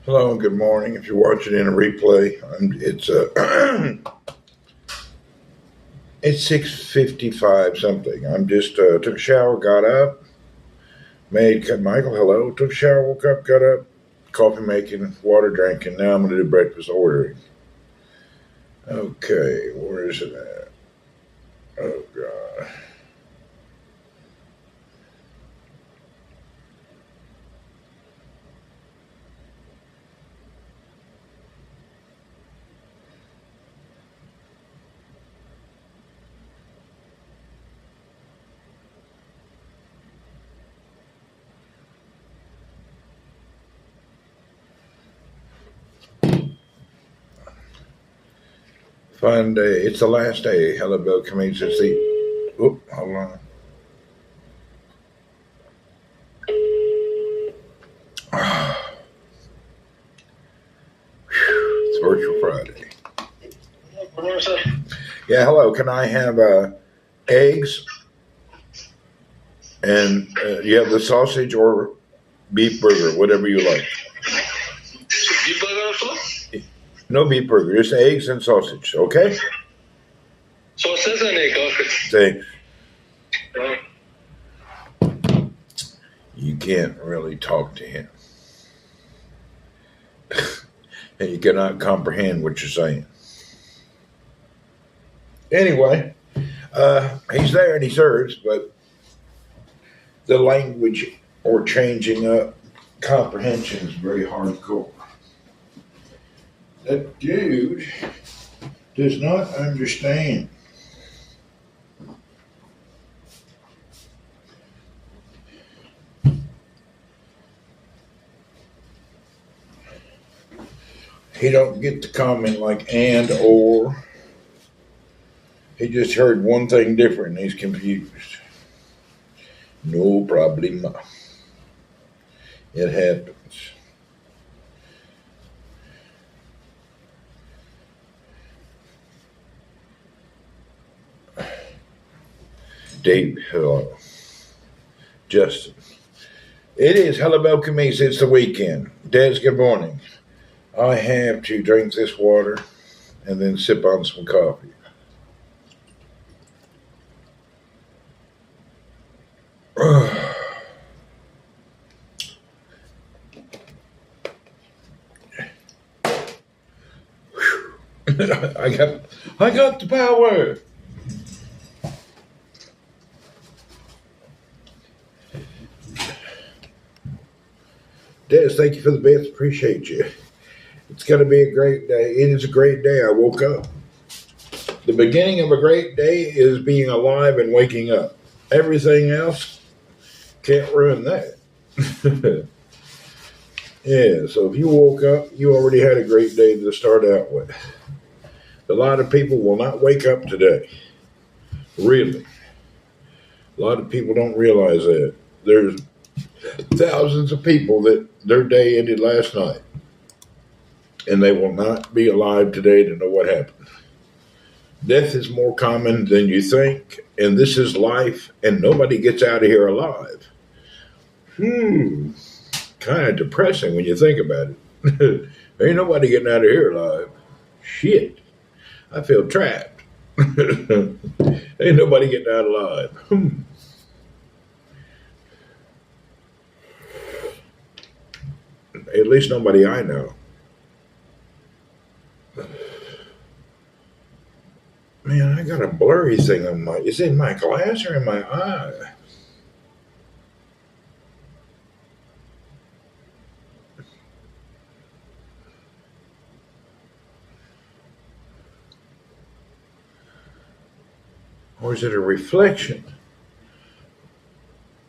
Hello and good morning. If you're watching in a replay, it's 6:55 something. I'm just took a shower, got up, made Michael. Hello, took a shower, woke up, got up, coffee making, water drinking. Now I'm gonna do breakfast ordering. Okay, where is it at? Oh God. Fun day. It's the last day. Hello, Bill Cummings. It's the. Oop, hold on. It's Virtual Friday. Yeah, hello. Can I have eggs and you have the sausage or beef burger, whatever you like. Beef burger also? No beef burger, just eggs and sausage, okay? Sausage and egg, okay. Thanks. Uh, You can't really talk to him. And you cannot comprehend what you're saying. Anyway, he's there and he serves, but the language or changing up comprehension is very hardcore. That dude does not understand. He don't get the comment like and or. He just heard one thing different and he's confused. No problema. It happens. Dave, hello. Justin. It is hello, welcome me. It's the weekend. Des, good morning. I have to drink this water and then sip on some coffee. I got the power. Des, thank you for the bits. Appreciate you. It's going to be a great day. It is a great day. I woke up. The beginning of a great day is being alive and waking up. Everything else can't ruin that. Yeah, so if you woke up, you already had a great day to start out with. A lot of people will not wake up today. Really. A lot of people don't realize that. There's thousands of people that their day ended last night. And they will not be alive today to know what happened. Death is more common than you think, and this is life, and nobody gets out of here alive. Kind of depressing when you think about it. Ain't nobody getting out of here alive. Shit. I feel trapped. Ain't nobody getting out alive. At least nobody I know. Man, I got a blurry thing on my. Is it in my glass or in my eye? Or is it a reflection?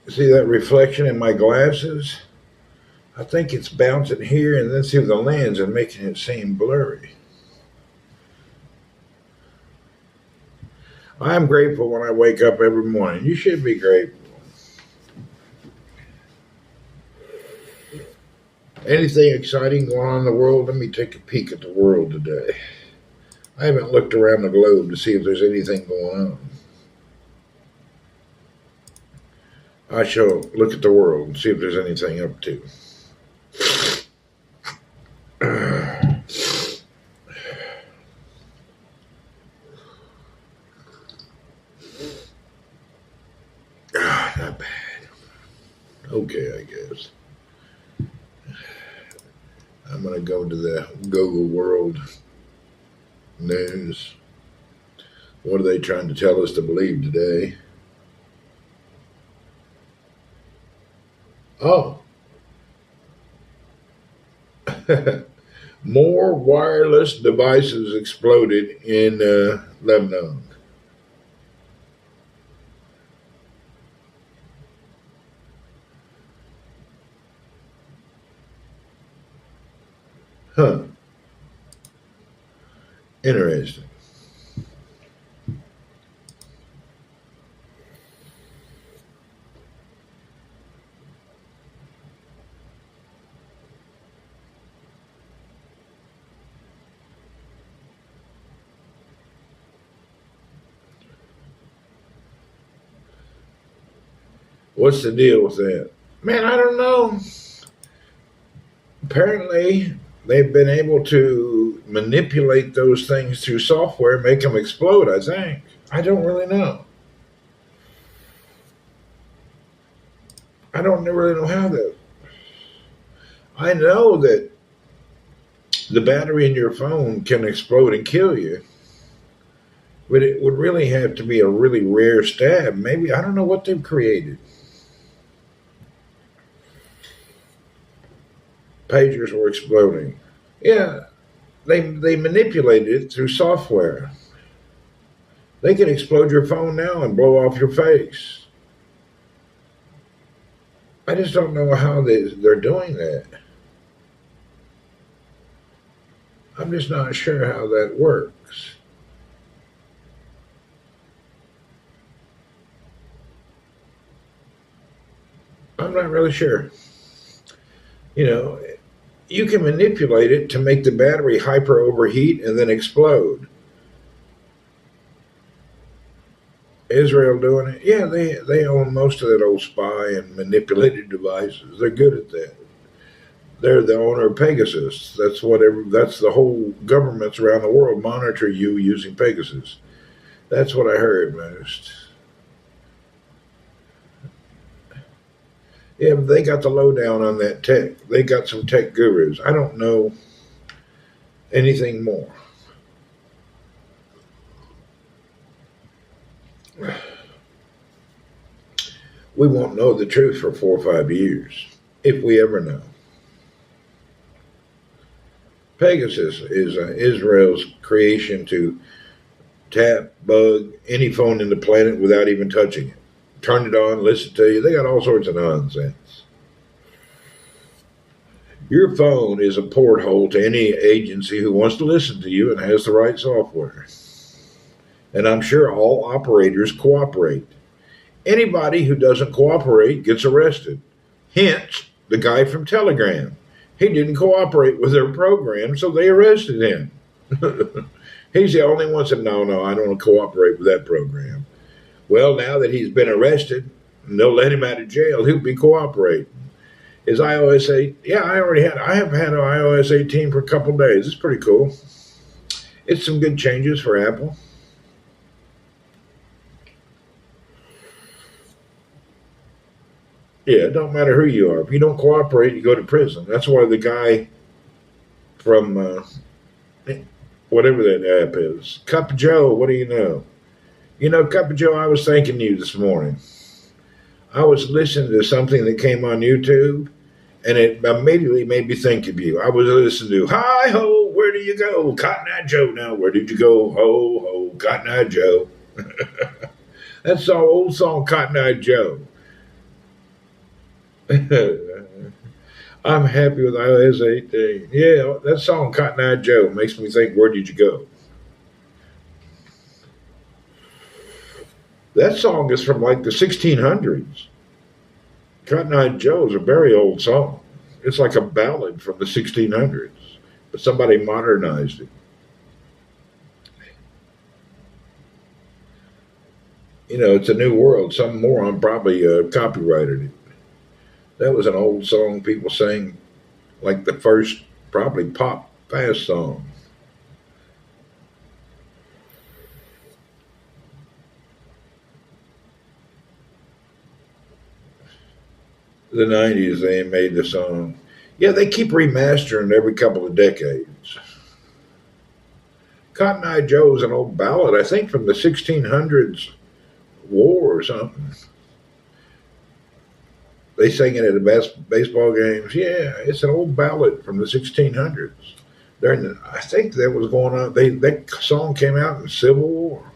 See that reflection in my glasses? I think it's bouncing here and then through the lens and making it seem blurry. I'm grateful when I wake up every morning. You should be grateful. Anything exciting going on in the world? Let me take a peek at the world today. I haven't looked around the globe to see if there's anything going on. I shall look at the world and see if there's anything up to. Okay, I guess. I'm going to go to the Google World News. What are they trying to tell us to believe today? Oh, more wireless devices exploded in Lebanon. Huh, interesting. What's the deal with that? Man, I don't know. Apparently, they've been able to manipulate those things through software, make them explode, I think. I don't really know. I don't really know how that. I know that the battery in your phone can explode and kill you, but it would really have to be a really rare stab. Maybe, I don't know what they've created. Pagers were exploding. Yeah, they manipulated it through software. They can explode your phone now and blow off your face. I just don't know how they're doing that. I'm just not sure how that works. I'm not really sure. You know, you can manipulate it to make the battery hyper overheat and then explode. Israel doing it? Yeah, they own most of that old spy and manipulated devices. They're good at that. They're the owner of Pegasus. That's whatever. That's the whole governments around the world monitor you using Pegasus. That's what I heard most. Yeah, but they got the lowdown on that tech. They got some tech gurus. I don't know anything more. We won't know the truth for 4 or 5 years, if we ever know. Pegasus is Israel's creation to tap, bug any phone in the planet without even touching it. Turn it on, listen to you. They got all sorts of nonsense. Your phone is a porthole to any agency who wants to listen to you and has the right software. And I'm sure all operators cooperate. Anybody who doesn't cooperate gets arrested. Hence, the guy from Telegram. He didn't cooperate with their program, so they arrested him. He's the only one that said, no, no, I don't cooperate with that program. Well, now that he's been arrested, and they'll let him out of jail, he'll be cooperating. His iOS 8, yeah, I have had an iOS 18 for a couple of days. It's pretty cool. It's some good changes for Apple. Yeah, it don't matter who you are. If you don't cooperate, you go to prison. That's why the guy from whatever that app is, Cup of Joe, what do you know? You know, Cup of Joe, I was thanking you this morning. I was listening to something that came on YouTube, and it immediately made me think of you. I was listening to Hi Ho, where do you go? Cotton Eye Joe now, where did you go? Ho ho, Cotton Eye Joe. That's our old song, Cotton Eye Joe. I'm happy with iOS 18. Yeah, that song, Cotton Eye Joe, makes me think, where did you go? That song is from like the 1600s. Cotton Eye Joe is a very old song. It's like a ballad from the 1600s, but somebody modernized it. You know, it's a new world. Some moron probably copyrighted it. That was an old song people sang, like the first probably pop fast song. The 90s, they made the song. Yeah, they keep remastering every couple of decades. Cotton Eye Joe's an old ballad, I think from the 1600s war or something. They sing it at the best baseball games. Yeah, it's an old ballad from the 1600s. I think that was going on. That song came out in the Civil War.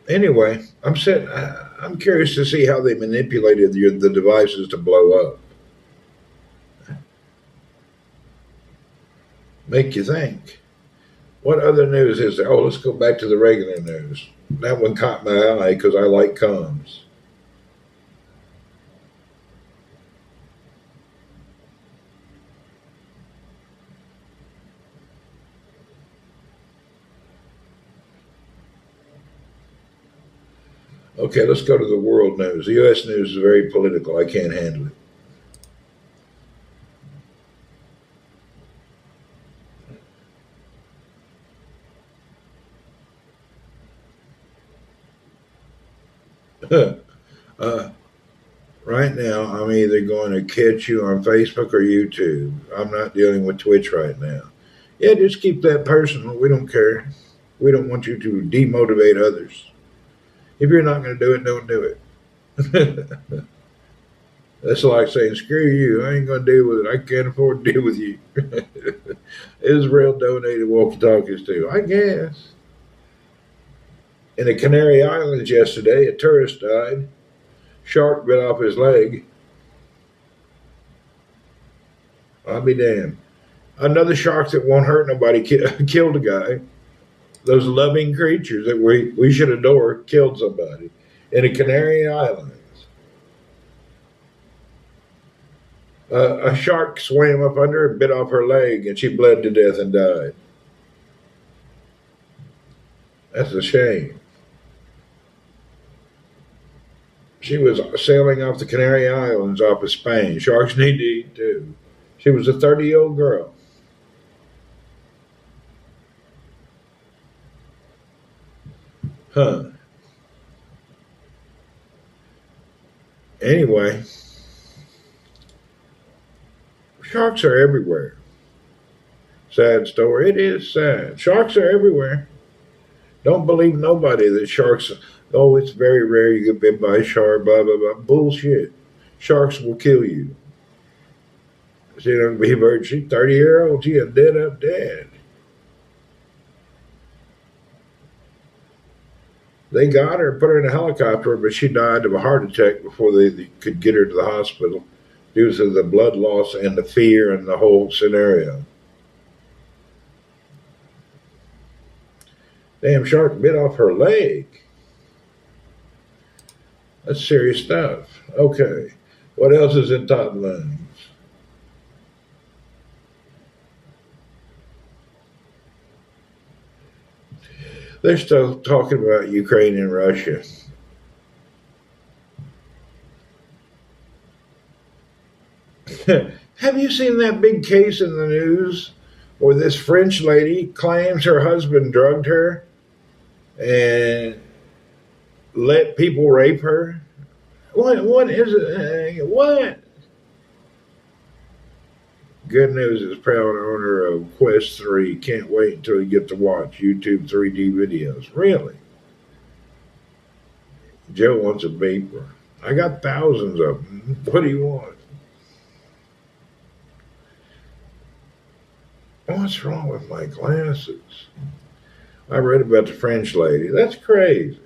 Anyway, I'm curious to see how they manipulated the devices to blow up. Make you think. What other news is there? Oh, let's go back to the regular news. That one caught my eye because I like comms. Okay, let's go to the world news. The U.S. news is very political. I can't handle it. Right now, I'm either going to catch you on Facebook or YouTube. I'm not dealing with Twitch right now. Yeah, just keep that personal. We don't care. We don't want you to demotivate others. If you're not going to do it, don't do it. That's like saying, screw you. I ain't going to deal with it. I can't afford to deal with you. Israel donated walkie talkies too, I guess. In the Canary Islands yesterday, a tourist died. Shark bit off his leg. I'll be damned. Another shark that won't hurt nobody killed a guy. Those loving creatures that we should adore killed somebody in the Canary Islands. A shark swam up under her, bit off her leg, and she bled to death and died. That's a shame. She was sailing off the Canary Islands off of Spain. Sharks need to eat too. She was a 30-year-old girl. Huh. Anyway, sharks are everywhere. Sad story. It is sad. Sharks are everywhere. Don't believe nobody that sharks, oh, it's very rare you get bit by a shark, blah, blah, blah. Bullshit. Sharks will kill you. She don't be bird. She's 30-year-old. She is dead up dead. They got her, put her in a helicopter, but she died of a heart attack before they could get her to the hospital due to the blood loss and the fear and the whole scenario. Damn shark bit off her leg. That's serious stuff. Okay. What else is in top lines? They're still talking about Ukraine and Russia. Have you seen that big case in the news where this French lady claims her husband drugged her and let people rape her? What is it? What? Good news is proud owner of Quest 3. Can't wait until you get to watch YouTube 3D videos. Really? Joe wants a beeper. I got thousands of them. What do you want? What's wrong with my glasses? I read about the French lady. That's crazy.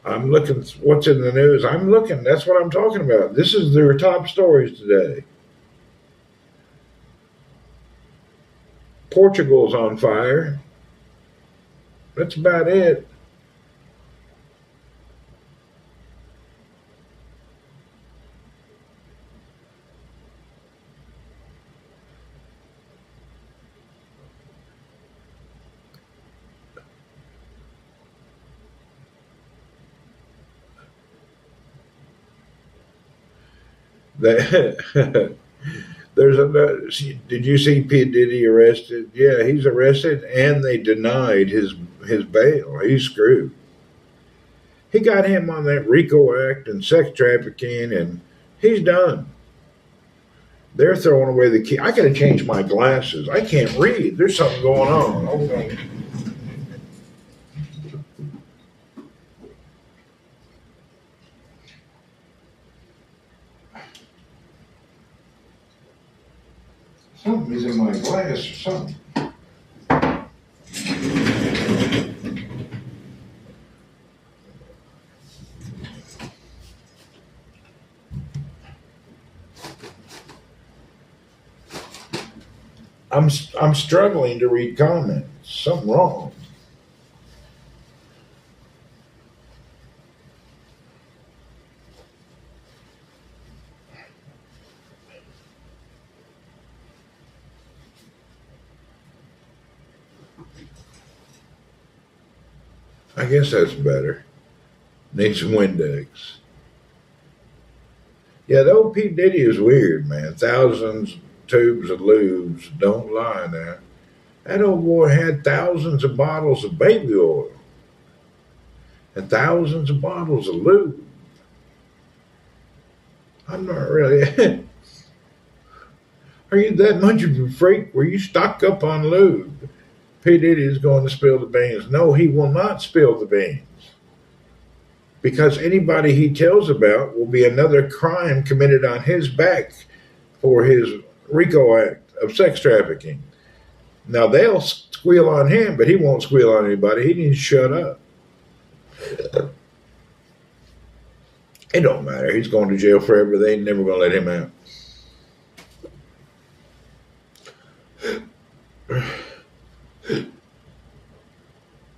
I'm looking what's in the news. I'm looking. That's what I'm talking about. This is their top stories today. Portugal's on fire. That's about it. That there's another. Did you see P Diddy arrested? Yeah, he's arrested, and they denied his bail. He's screwed. He got him on that RICO Act and sex trafficking, and he's done. They're throwing away the key. I got to change my glasses. I can't read. There's something going on. Okay. Something is in my glass or something. I'm struggling to read comments. Something wrong. I guess that's better. Need some Windex. Yeah, the old P. Diddy is weird, man. Thousands tubes of lubes. Don't lie now. That old boy had thousands of bottles of baby oil and thousands of bottles of lube. I'm not really. Are you that much of a freak where you stock up on lube? P. Diddy is going to spill the beans. No, he will not spill the beans. Because anybody he tells about will be another crime committed on his back for his RICO Act of sex trafficking. Now they'll squeal on him, but he won't squeal on anybody. He needs to shut up. It don't matter. He's going to jail forever. They ain't never going to let him out.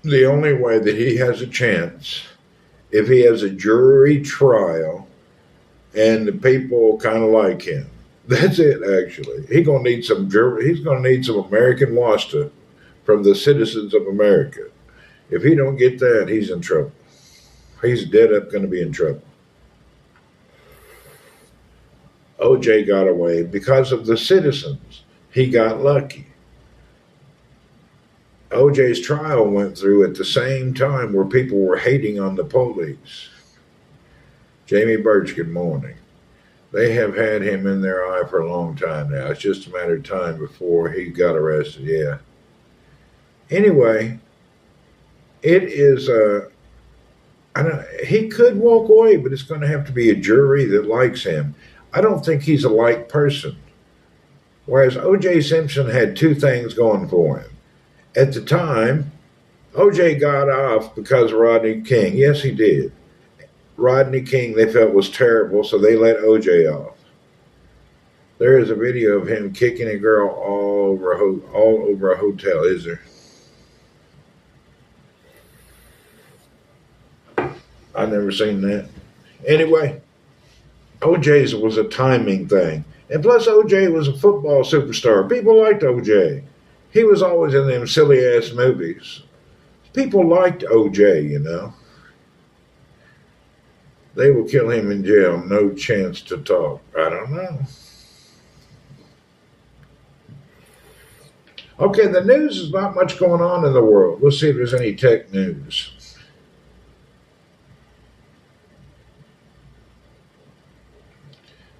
The only way that he has a chance, if he has a jury trial and the people kind of like him. That's it, actually. He's going to need some American wasta from the citizens of America. If he don't get that, he's in trouble. He's dead up going to be in trouble. OJ got away because of the citizens. He got lucky. OJ's trial went through at the same time where people were hating on the police. Jamie Birch, good morning. They have had him in their eye for a long time now. It's just a matter of time before he got arrested, yeah. Anyway, it is, he could walk away, but it's going to have to be a jury that likes him. I don't think he's a liked person. Whereas O.J. Simpson had two things going for him. At the time, O.J. got off because of Rodney King. Yes, he did. Rodney King they felt was terrible, so they let O.J. off. There is a video of him kicking a girl all over a hotel, is there? I've never seen that. Anyway, O.J.'s was a timing thing. And plus, O.J. was a football superstar. People liked O.J. He was always in them silly-ass movies. People liked O.J., you know. They will kill him in jail. No chance to talk. I don't know. Okay, the news is not much going on in the world. Let's see if there's any tech news.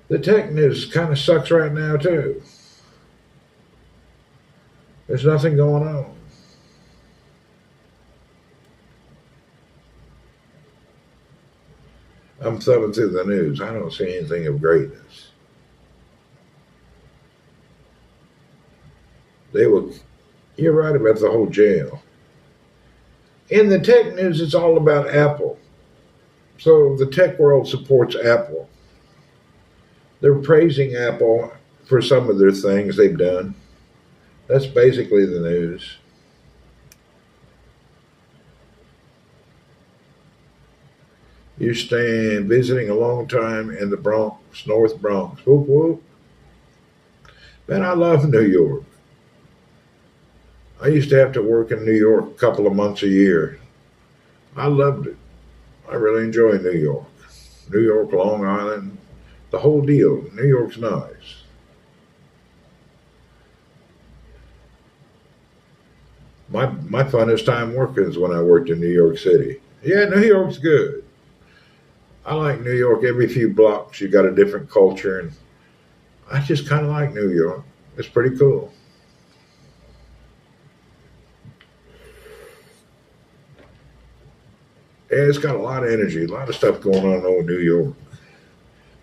The tech news kind of sucks right now, too. There's nothing going on. I'm thumbing through the news. I don't see anything of greatness. You're right about the whole jail. In the tech news, it's all about Apple. So the tech world supports Apple. They're praising Apple for some of their things they've done. That's basically the news. You're staying, visiting a long time in the Bronx, North Bronx. Whoop, whoop. Man, I love New York. I used to have to work in New York a couple of months a year. I loved it. I really enjoy New York. New York, Long Island, The whole deal. New York's nice. My funnest time working is when I worked in New York City. Yeah, New York's good. I like New York. Every few blocks, you got a different culture, and I just kind of like New York. It's pretty cool. Yeah, it's got a lot of energy, a lot of stuff going on in old New York.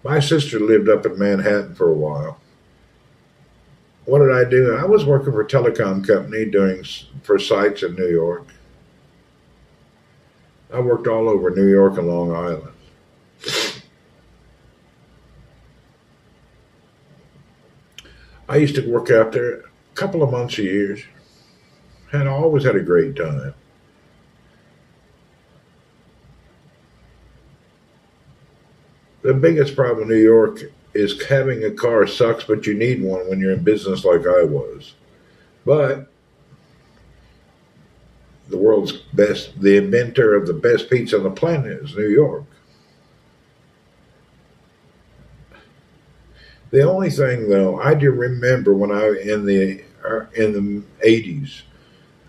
My sister lived up in Manhattan for a while. What did I do? I was working for a telecom company doing for sites in New York. I worked all over New York and Long Island. I used to work out there a couple of months a year. Had always had a great time. The biggest problem in New York is having a car sucks, but you need one when you're in business like I was. But the world's best, the inventor of the best pizza on the planet is New York. The only thing, though, I do remember when I in the 80s,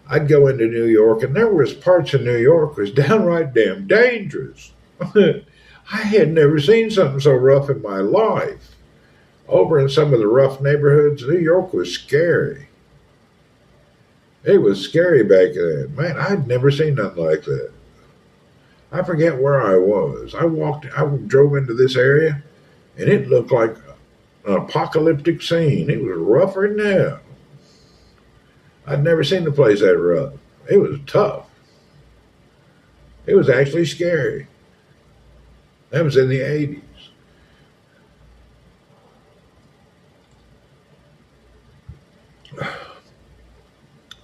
I'd go into New York, and there was parts of New York was downright damn dangerous. I had never seen something so rough in my life. Over in some of the rough neighborhoods, New York was scary. It was scary back then. Man, I'd never seen nothing like that. I forget where I was. I drove into this area, and it looked like an apocalyptic scene. It was rougher than hell. I'd never seen a place that rough. It was tough. It was actually scary. That was in the 80s.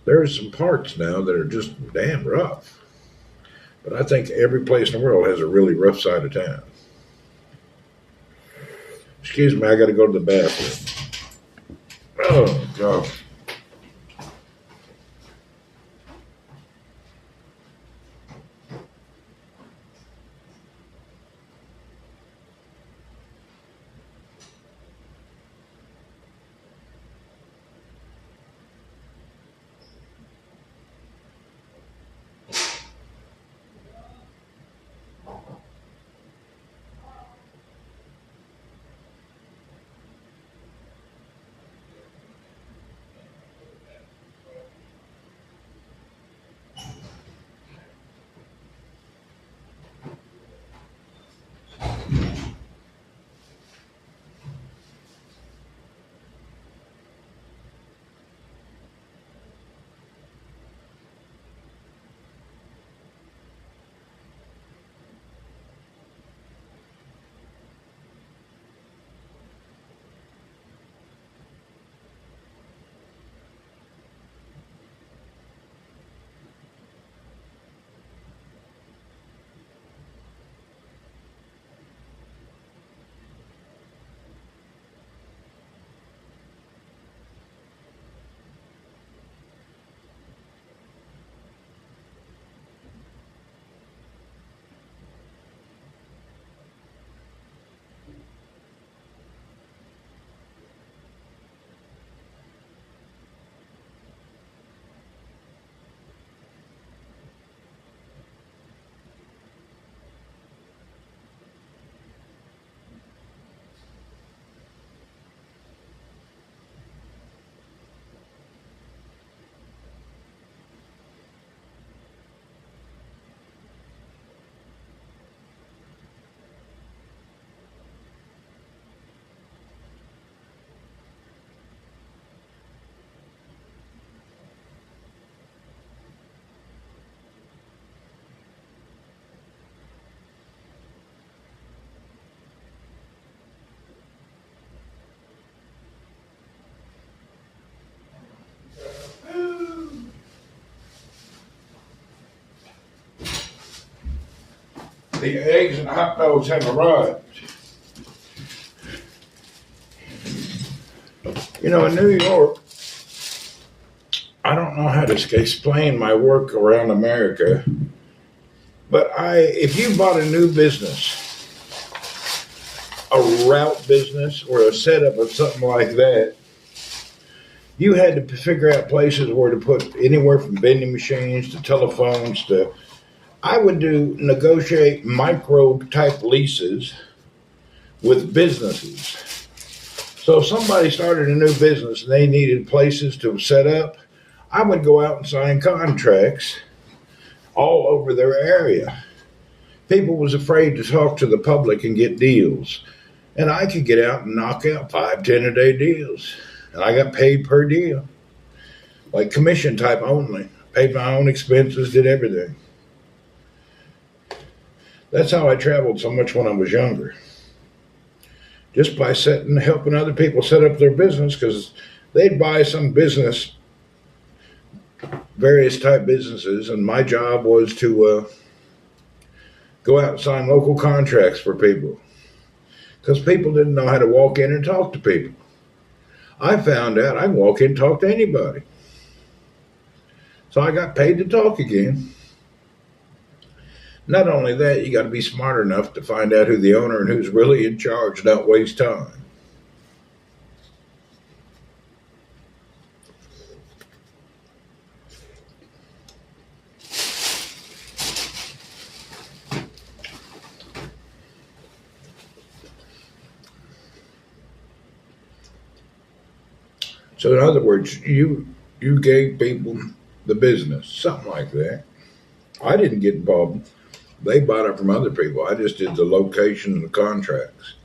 There's some parts now that are just damn rough. But I think every place in the world has a really rough side of town. Excuse me, I got to go to the bathroom. Oh, God. The eggs and hot dogs have arrived. You know, in New York, I don't know how to explain my work around America, but if you bought a new business, a route business or a setup of something like that, you had to figure out places where to put anywhere from vending machines to telephones to. I would do negotiate micro type leases with businesses. So if somebody started a new business and they needed places to set up, I would go out and sign contracts all over their area. People was afraid to talk to the public and get deals. And I could get out and knock out 5, 10 a day deals. And I got paid per deal. Like commission type only. Paid my own expenses, did everything. That's how I traveled so much when I was younger. Just by helping other people set up their business, because they'd buy some business, various type businesses, and my job was to go out and sign local contracts for people, because people didn't know how to walk in and talk to people. I found out I can walk in and talk to anybody. So I got paid to talk again. Not only that, you got to be smart enough to find out who the owner and who's really in charge, not waste time. So in other words, you gave people the business, something like that. I didn't get involved. They bought it from other people. I just did the location and the contracts.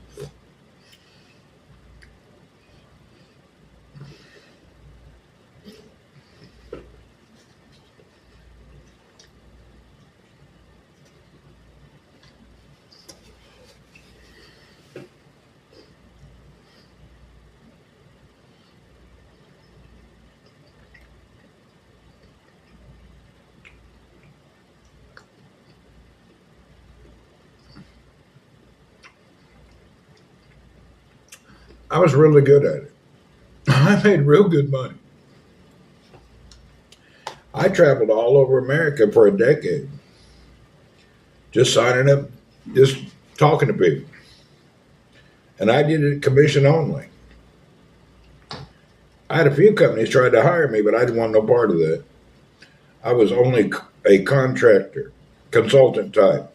I was really good at it. I made real good money. I traveled all over America for a decade, just signing up, just talking to people. And I did it commission only. I had a few companies tried to hire me, but I didn't want no part of that. I was only a contractor, consultant type.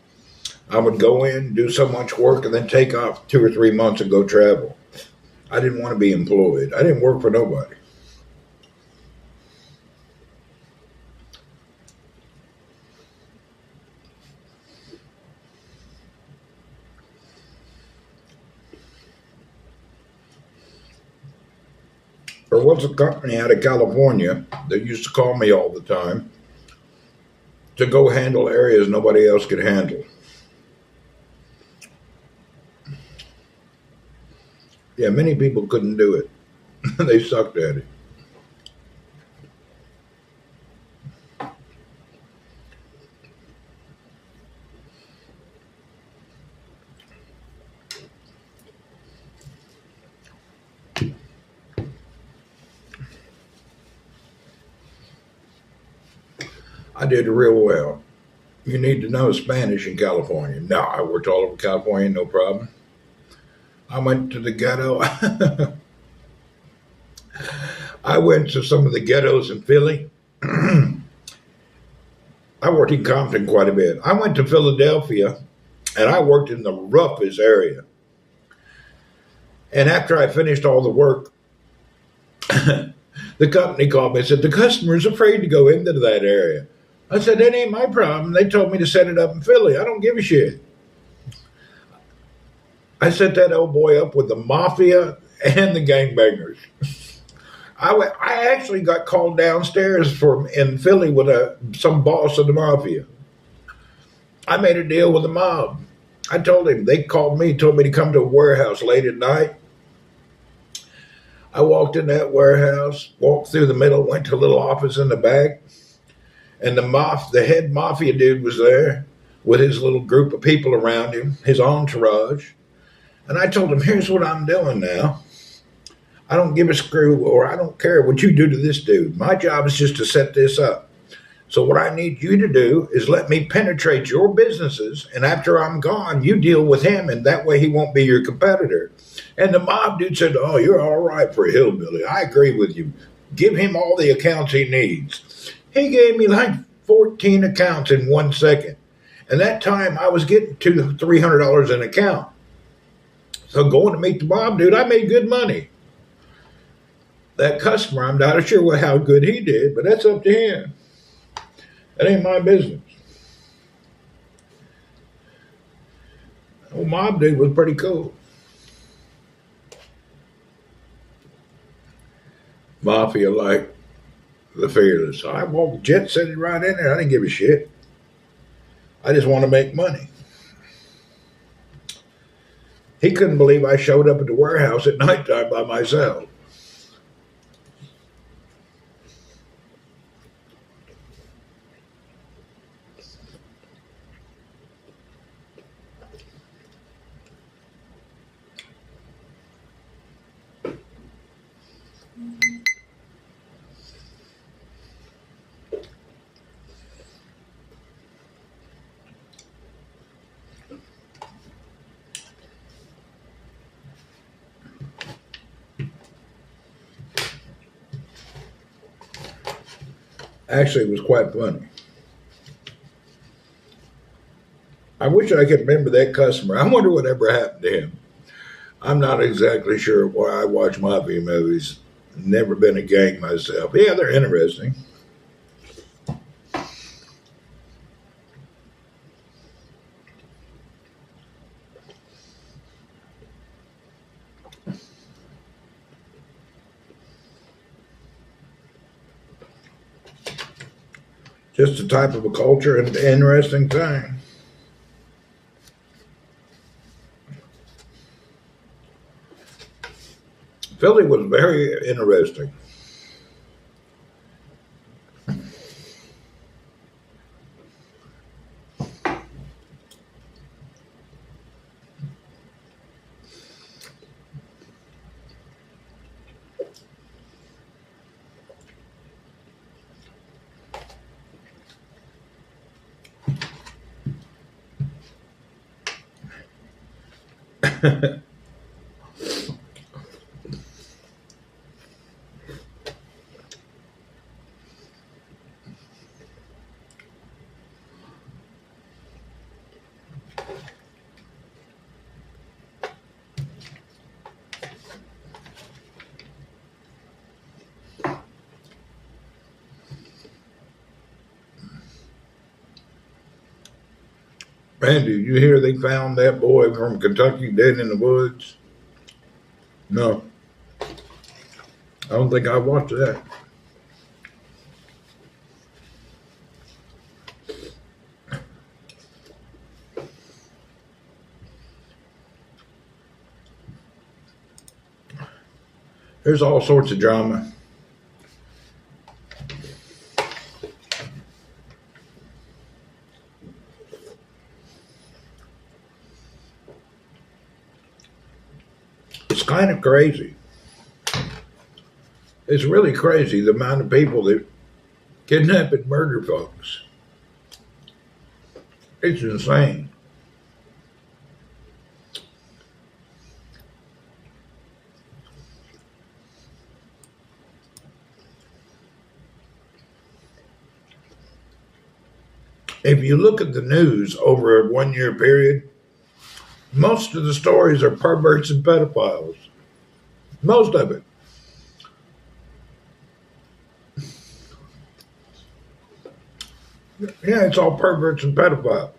I would go in, do so much work, and then take off 2 or 3 months and go travel. I didn't want to be employed. I didn't work for nobody. There was a company out of California that used to call me all the time to go handle areas nobody else could handle. Yeah, many people couldn't do it. They sucked at it. I did real well. You need to know Spanish in California. No, I worked all over California, no problem. I went to the ghetto. I went to some of the ghettos in Philly. I worked in Compton quite a bit. I went to Philadelphia and I worked in the roughest area. And after I finished all the work, the company called me and said, the customer's afraid to go into that area. I said, that ain't my problem. They told me to set it up in Philly. I don't give a shit. I set that old boy up with the mafia and the gangbangers. I actually got called downstairs in Philly with some boss of the mafia. I made a deal with the mob. I told him, they called me, told me to come to a warehouse late at night. I walked in that warehouse, walked through the middle, went to a little office in the back, and the head mafia dude was there with his little group of people around him, his entourage. And I told him, here's what I'm doing now. I don't give a screw, or I don't care what you do to this dude. My job is just to set this up. So what I need you to do is let me penetrate your businesses, and after I'm gone, you deal with him, and that way he won't be your competitor. And the mob dude said, "Oh, you're all right for a hillbilly. I agree with you. Give him all the accounts he needs." He gave me like 14 accounts in 1 second. And that time I was getting $200 to $300 an account. So going to meet the mob dude, I made good money. That customer, I'm not sure how good he did, but that's up to him. That ain't my business. Old mob dude was pretty cool. Mafia like the fearless. I walked jet setting right in there. I didn't give a shit. I just want to make money. He couldn't believe I showed up at the warehouse at nighttime by myself. Actually, it was quite funny. I wish I could remember that customer. I wonder whatever happened to him. I'm not exactly sure why I watch mafia movies. Never been a gang myself. Yeah, they're interesting. Just a type of a culture and interesting thing. Philly was very interesting. Randy, did you hear they found that boy from Kentucky dead in the woods? No, I don't think I watched that. There's all sorts of drama. It's kind of crazy. It's really crazy the amount of people that kidnap and murder folks. It's insane. If you look at the news over a 1 year period, most of the stories are perverts and pedophiles. Most of it. Yeah, it's all perverts and pedophiles.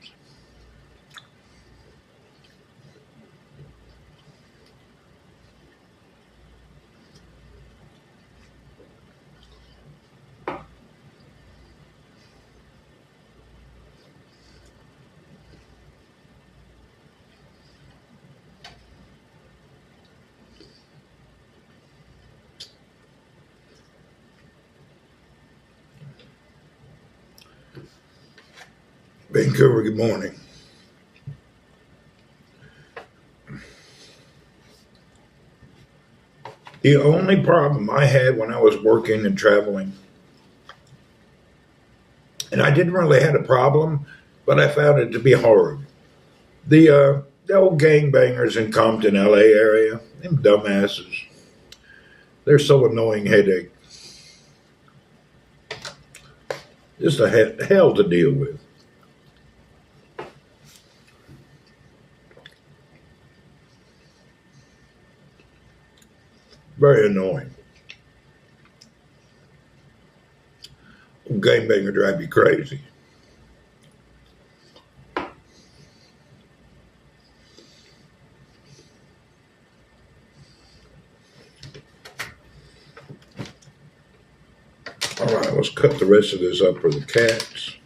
Vancouver, good morning. The only problem I had when I was working and traveling And I didn't really have a problem, but I found it to be hard. The old gangbangers in Compton, LA area, them dumbasses, they're so annoying headache. Just a hell to deal with. Very annoying. Gangbanger drive you crazy. All right, let's cut the rest of this up for the cats.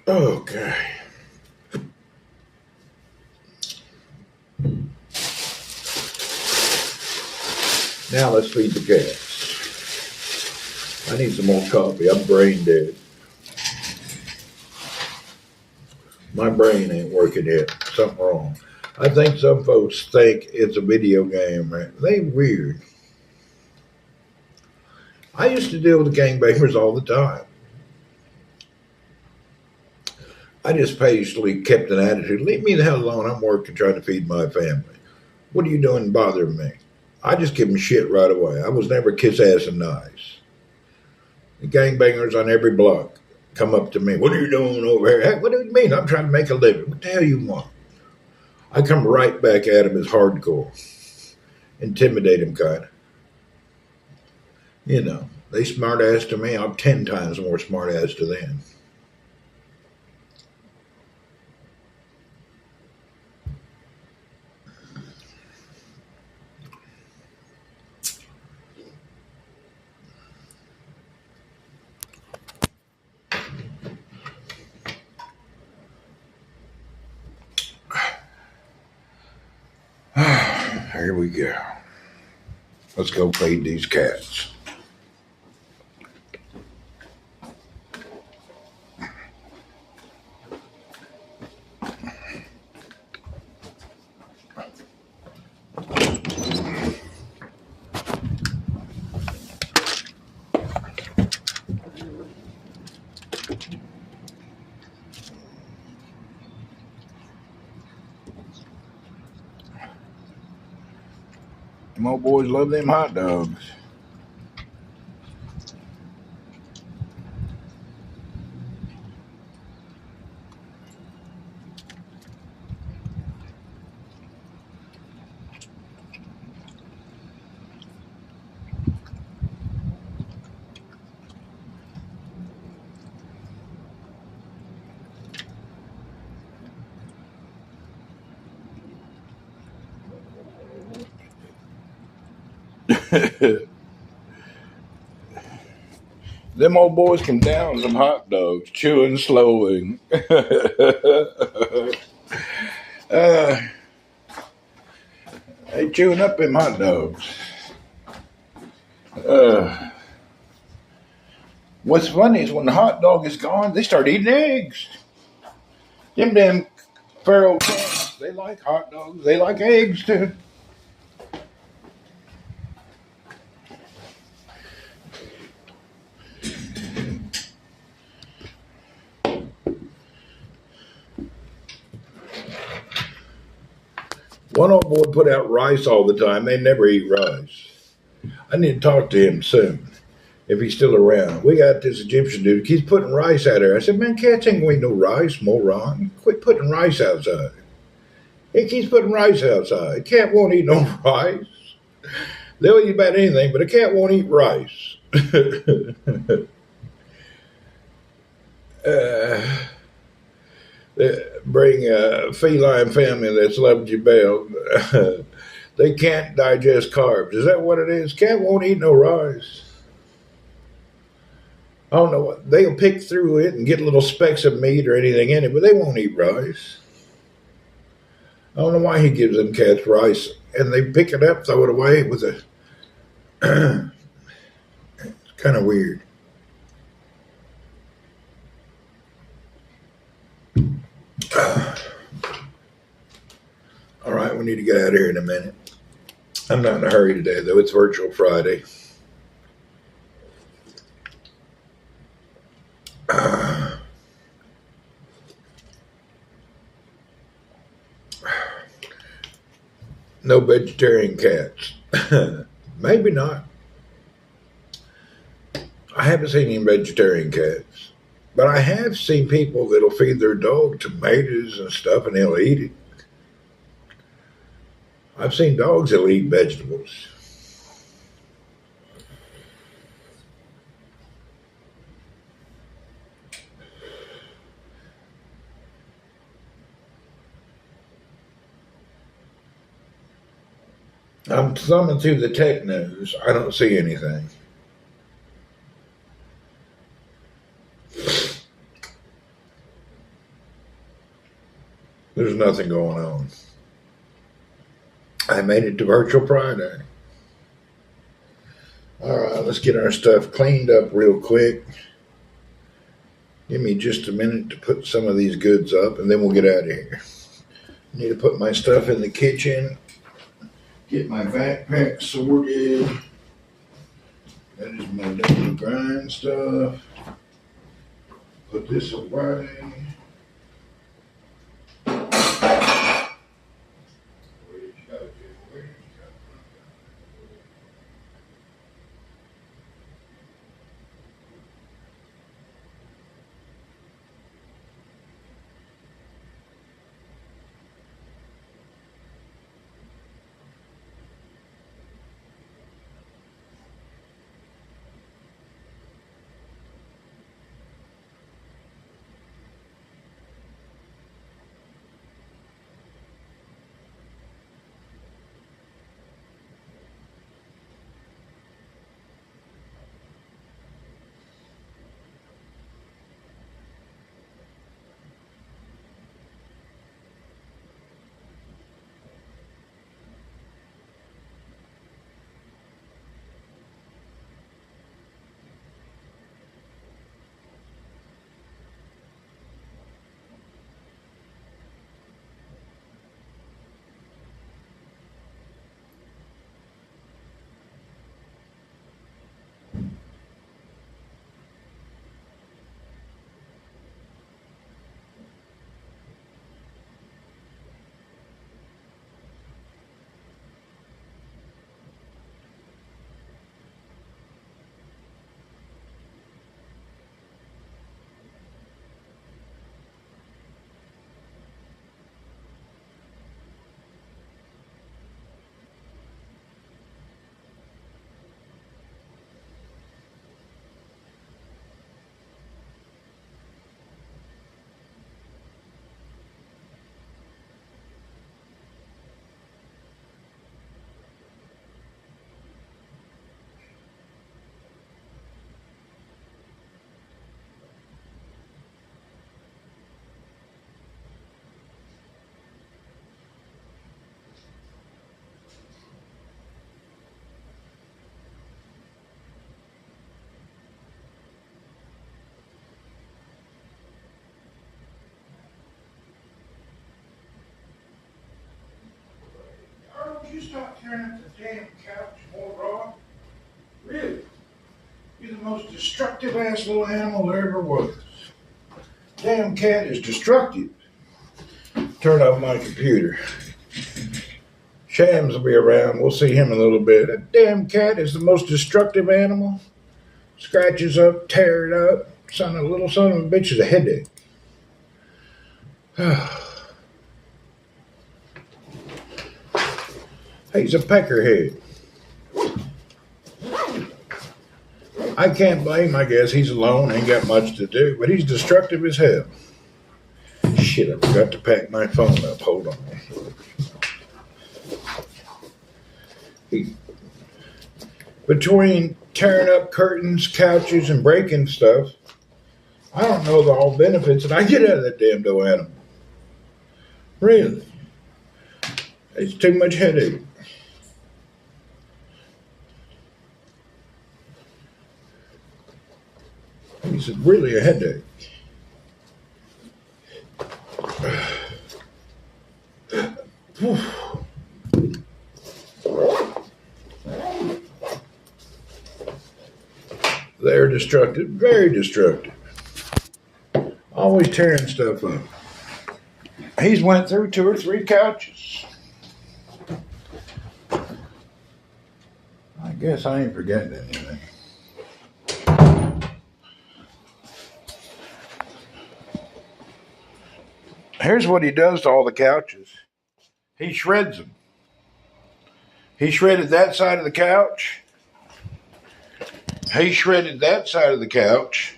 Okay. Now let's feed the cats. I need some more coffee. I'm brain dead. My brain ain't working yet. Something wrong. I think some folks think it's a video game, right? They weird. I used to deal with gangbangers all the time. I just patiently kept an attitude. Leave me the hell alone. I'm working trying to feed my family. What are you doing bothering me? I just give them shit right away. I was never kiss ass and nice. The gangbangers on every block come up to me. What are you doing over here? Hey, what do you mean? I'm trying to make a living. What the hell you want? I come right back at him as hardcore. Intimidate him kind of. You know, they smart ass to me. I'm 10 times more smart ass to them. Here we go. Let's go feed these cats. Them old boys love them hot dogs. Them old boys can down some hot dogs, chewing slowly. They chewing up them hot dogs. What's funny is when the hot dog is gone, they start eating eggs. Them damn feral cats, they like hot dogs. They like eggs too. One old boy put out rice all the time. They never eat rice. I need to talk to him soon, if he's still around. We got this Egyptian dude, keeps putting rice out there. I said, man, cats ain't going to eat no rice, moron. Quit putting rice outside. He keeps putting rice outside. A cat won't eat no rice. They'll eat about anything, but a cat won't eat rice. Bring a feline family that's loved you bailed. They can't digest carbs. Is that what it is? Cat won't eat no rice. I don't know what they'll pick through it and get little specks of meat or anything in it, but they won't eat rice. I don't know why he gives them cats rice, and they pick it up, throw it away with a kind of weird. All right, we need to get out of here in a minute. I'm not in a hurry today, though. It's Virtual Friday. No vegetarian cats. Maybe not. I haven't seen any vegetarian cats. But I have seen people that'll feed their dog tomatoes and stuff and they'll eat it. I've seen dogs that'll eat vegetables. I'm thumbing through the tech news. I don't see anything. There's nothing going on. I made it to Virtual Friday. All right, let's get our stuff cleaned up real quick. Give me just a minute to put some of these goods up, and then we'll get out of here. I need to put my stuff in the kitchen. Get my backpack sorted. That is my daily grind stuff. Put this away. Don't you stop tearing up the damn couch more, Rod? Really? You're the most destructive ass little animal there ever was. Damn cat is destructive. Turn off my computer. Shams will be around. We'll see him in a little bit. That damn cat is the most destructive animal. Scratches up, tear it up. Little son of a bitch is a headache. He's a peckerhead. I can't blame him, I guess. He's alone, ain't got much to do, but he's destructive as hell. Shit, I forgot to pack my phone up. Hold on. Between tearing up curtains, couches, and breaking stuff. I don't know the all benefits that I get out of that damn dough animal. Really. It's too much headache. It's really a headache. They're destructive, very destructive. Always tearing stuff up. He's went through 2 or 3 couches. I guess I ain't forgetting anything. Here's what he does to all the couches. He shreds them. He shredded that side of the couch. He shredded that side of the couch.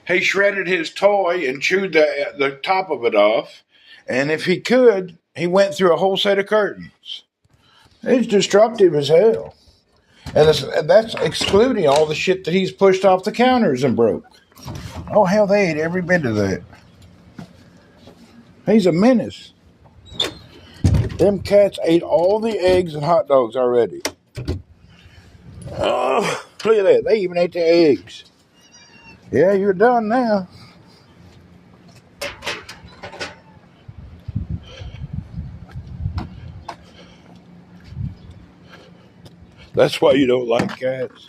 He shredded his toy and chewed the top of it off. And if he could, he went through a whole set of curtains. It's destructive as hell. And that's excluding all the shit that he's pushed off the counters and broke. Oh, hell, they ate every bit of that. He's a menace. Them cats ate all the eggs and hot dogs already. Oh, look at that. They even ate the eggs. Yeah, you're done now. That's why you don't like cats.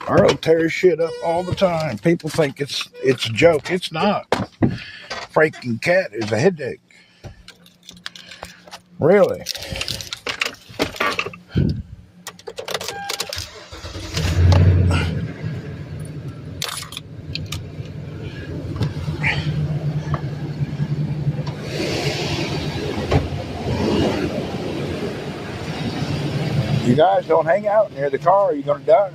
Earl tears shit up all the time. People think it's a joke. It's not. Freaking cat is a headache. Really. You guys don't hang out near the car or you're going to die.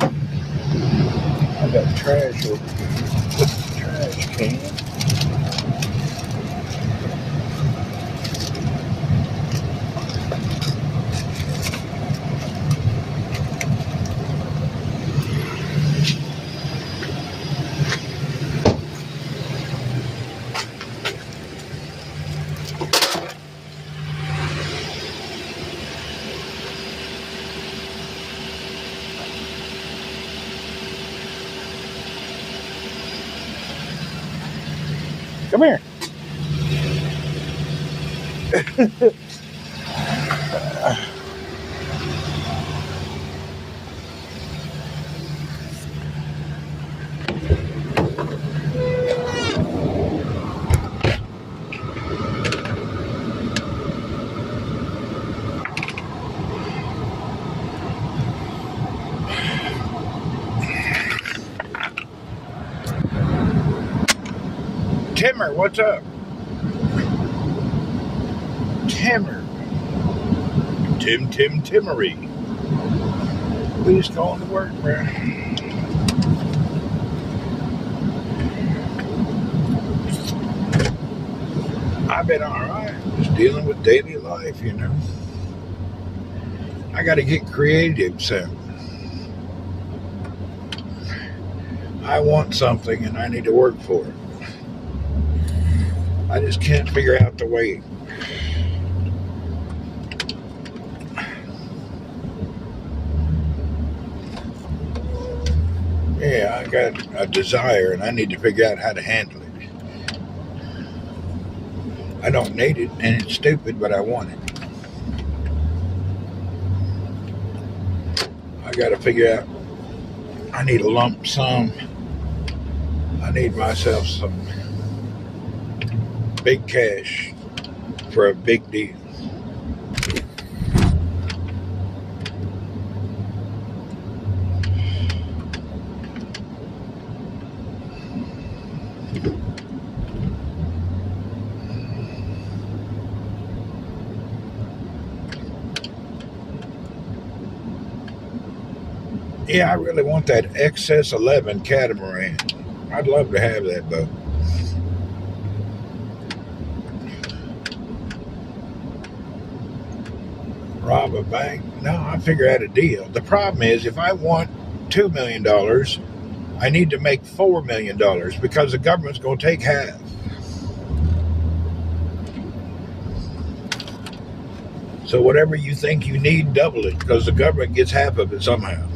I got trash over here. Put the trash can. Come here. Timmer, what's up? Timmer. Timmery. We just going to work, man. I've been alright. Just dealing with daily life, you know. I got to get creative soon. I want something and I need to work for it. I just can't figure out the way. Yeah, I got a desire and I need to figure out how to handle it. I don't need it and it's stupid, but I want it. I got to figure out, I need a lump sum. I need myself some big cash for a big deal. Yeah, I really want that XS11 catamaran. I'd love to have that boat. Rob a bank? No, I figure out a deal. The problem is, if I want $2 million, I need to make $4 million because the government's going to take half. So whatever you think you need, double it because the government gets half of it somehow.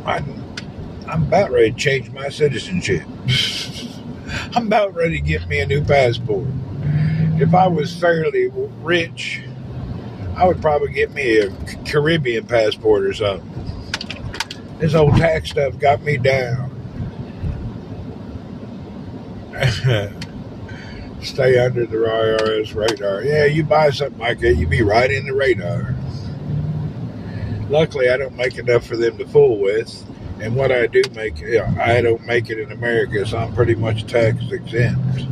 I'm about ready to change my citizenship. I'm about ready to get me a new passport. If I was fairly rich, I would probably get me a Caribbean passport or something. This old tax stuff got me down. Stay under the IRS radar. Yeah, you buy something like that, you be right in the radar. Luckily, I don't make enough for them to fool with. And what I do make, I don't make it in America, so I'm pretty much tax exempt.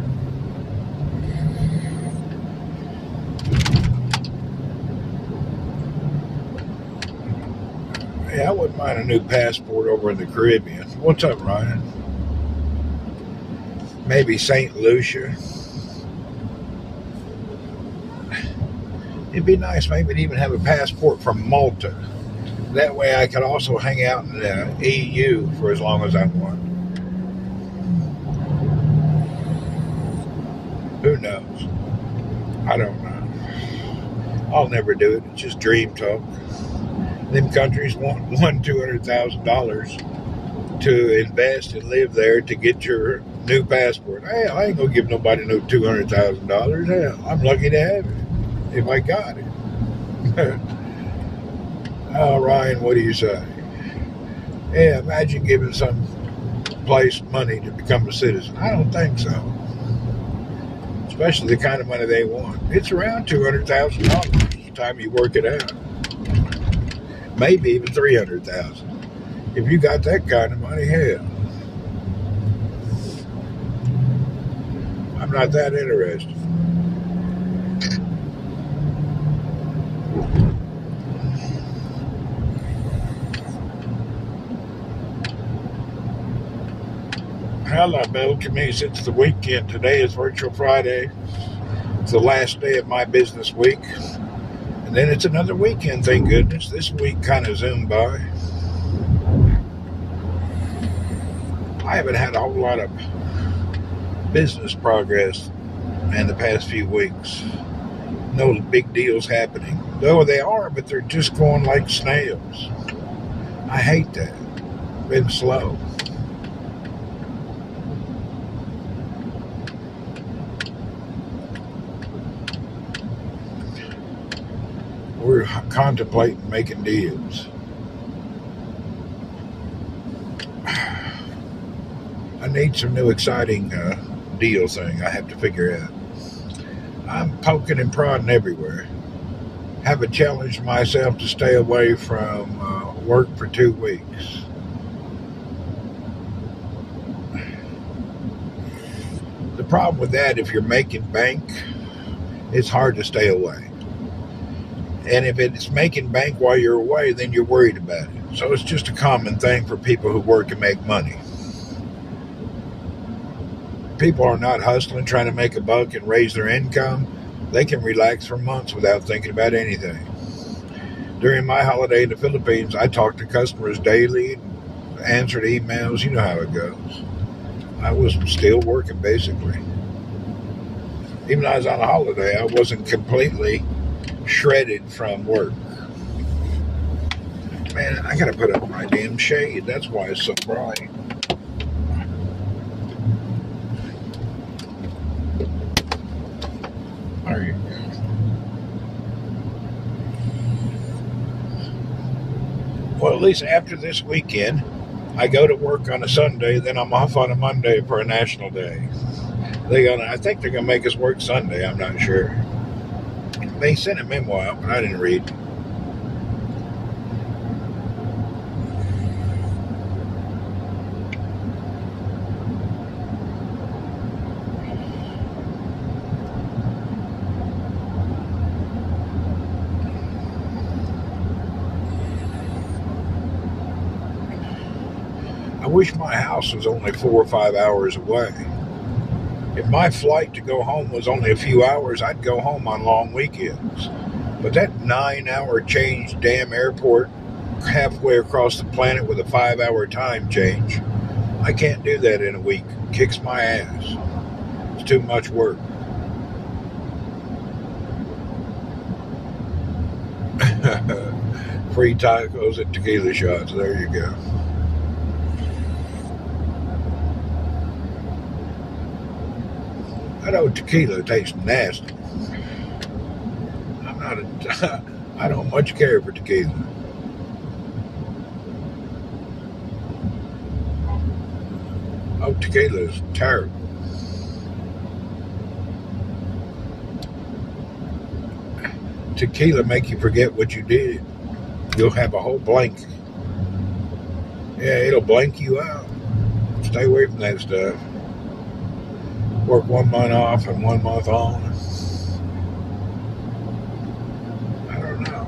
Yeah, I wouldn't mind a new passport over in the Caribbean. What's up, Ryan? Maybe St. Lucia. It'd be nice maybe to even have a passport from Malta. That way I could also hang out in the EU for as long as I want. Who knows? I don't know. I'll never do it. It's just dream talk. Them countries want $200,000 to invest and live there to get your new passport. Hey, I ain't gonna give nobody no $200,000. Hell, I'm lucky to have it if I got it. Oh, Ryan, what do you say? Yeah, imagine giving some place money to become a citizen. I don't think so. Especially the kind of money they want. It's around $200,000 by the time you work it out. Maybe even $300,000. If you got that kind of money, hell. I'm not that interested. Hello, Bill. To me, since the weekend, today is Virtual Friday. It's the last day of my business week. And then it's another weekend, thank goodness. This week kind of zoomed by. I haven't had a whole lot of business progress in the past few weeks. No big deals happening. Though they are, but they're just going like snails. I hate that. Been slow. We're contemplating making deals. I need some new exciting deal thing I have to figure out. I'm poking and prodding everywhere. Haven't challenged myself to stay away from work for 2 weeks. The problem with that, if you're making bank, it's hard to stay away. And if it's making bank while you're away, then you're worried about it. So it's just a common thing for people who work and make money. People are not hustling, trying to make a buck and raise their income. They can relax for months without thinking about anything. During my holiday in the Philippines, I talked to customers daily, answered emails. You know how it goes. I was still working, basically. Even though I was on a holiday, I wasn't completely shredded from work. Man, I gotta put up my damn shade. That's why it's so bright. There you go. Well, at least after this weekend, I go to work on a Sunday, then I'm off on a Monday for a national day. I think they're gonna make us work Sunday. I'm not sure. They sent a memo out, but I didn't read. I wish my house was only 4 or 5 hours away. If my flight to go home was only a few hours, I'd go home on long weekends. But that 9-hour change damn airport halfway across the planet with a 5-hour time change, I can't do that in a week. Kicks my ass. It's too much work. Free tacos and tequila shots. There you go. I know tequila tastes nasty. I don't much care for tequila. Oh, tequila is terrible. Tequila make you forget what you did. You'll have a whole blank. Yeah, it'll blank you out. Stay away from that stuff. Work 1 month off and 1 month on. I don't know.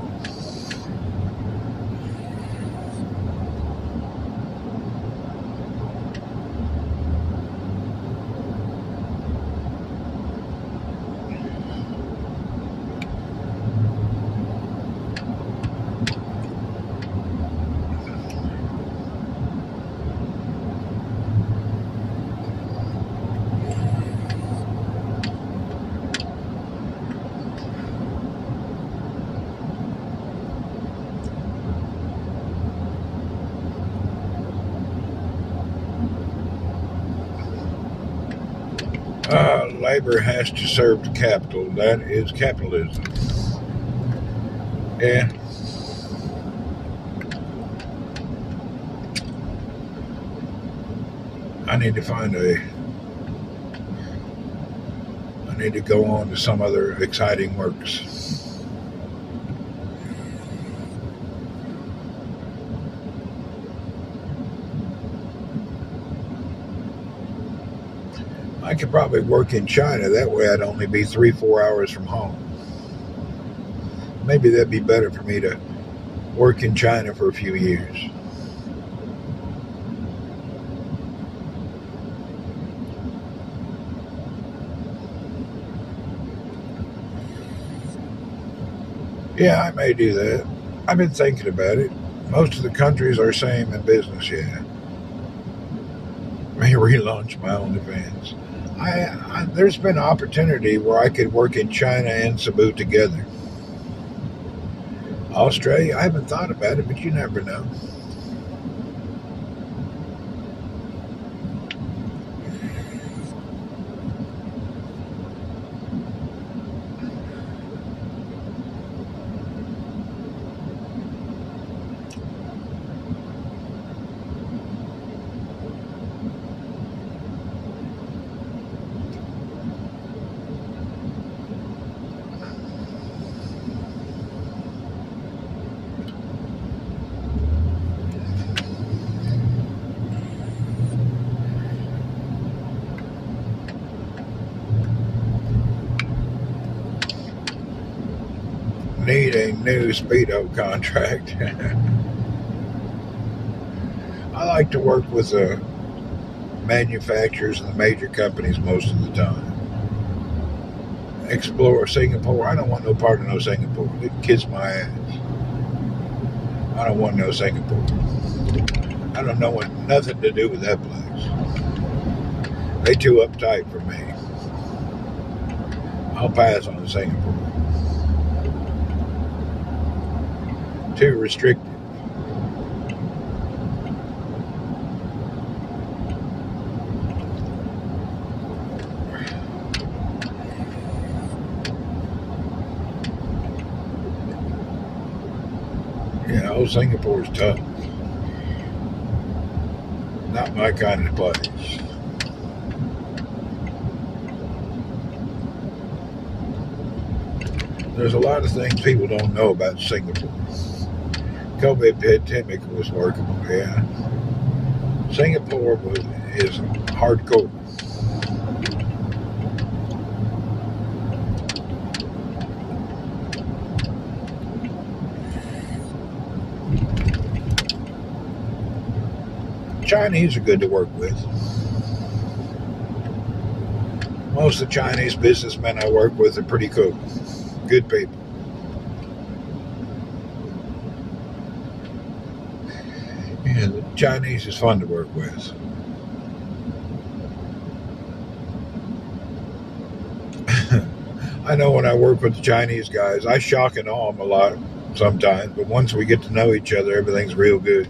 Labor has to serve the capital. That is capitalism. Yeah. I need to go on to some other exciting works. I could probably work in China. That way I'd only be 3-4 hours from home. Maybe that'd be better for me to work in China for a few years. Yeah, I may do that. I've been thinking about it. Most of the countries are same in business, yeah. May relaunch my own defense. There's been an opportunity where I could work in China and Cebu together. Australia, I haven't thought about it, but you never know. Need a new Speedo contract. I like to work with the manufacturers and the major companies most of the time. Explore Singapore. I don't want no part of no Singapore. They can kiss my ass. I don't want no Singapore. I don't know nothing to do with that place. They too uptight for me. I'll pass on Singapore. Too restricted. Yeah, old Singapore's tough. Not my kind of place. There's a lot of things people don't know about Singapore. COVID pandemic was workable, yeah. Singapore is hardcore. Chinese are good to work with. Most of the Chinese businessmen I work with are pretty cool. Good people. And the Chinese is fun to work with. I know when I work with the Chinese guys, I shock and awe them a lot sometimes, but once we get to know each other, everything's real good.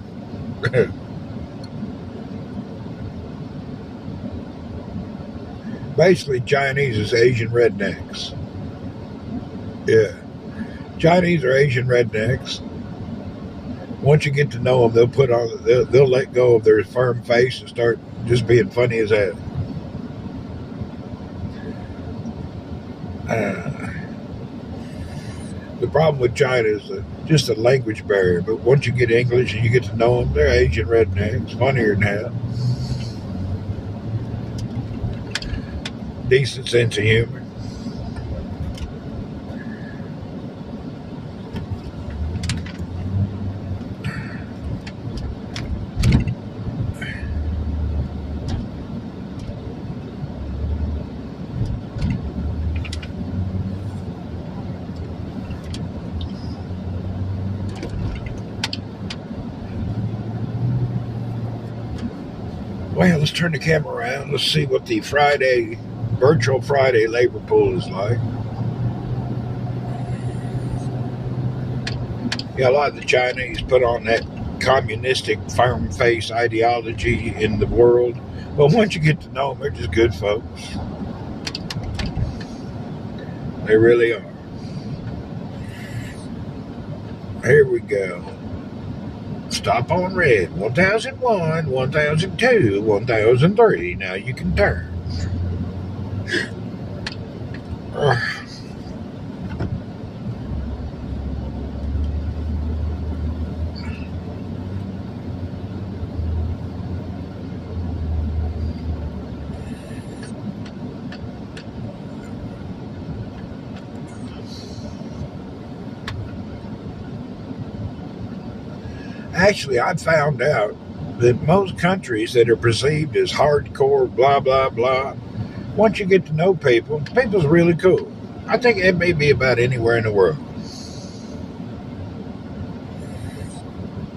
Basically, Chinese is Asian rednecks. Yeah. Chinese are Asian rednecks. Once you get to know them, they'll let go of their firm face and start just being funny as hell. The problem with China is just the language barrier. But once you get English and you get to know them, they're Asian rednecks, funnier than hell. Decent sense of humor. Well, let's turn the camera around. Let's see what the virtual Friday labor pool is like. Yeah, a lot of the Chinese put on that communistic firm face ideology in the world. But once you get to know them, they're just good folks. They really are. Here we go. Stop on red. 1001, 1002, 1003. Now you can turn. Actually, I found out that most countries that are perceived as hardcore, blah, blah, blah, once you get to know people's really cool. I think it may be about anywhere in the world.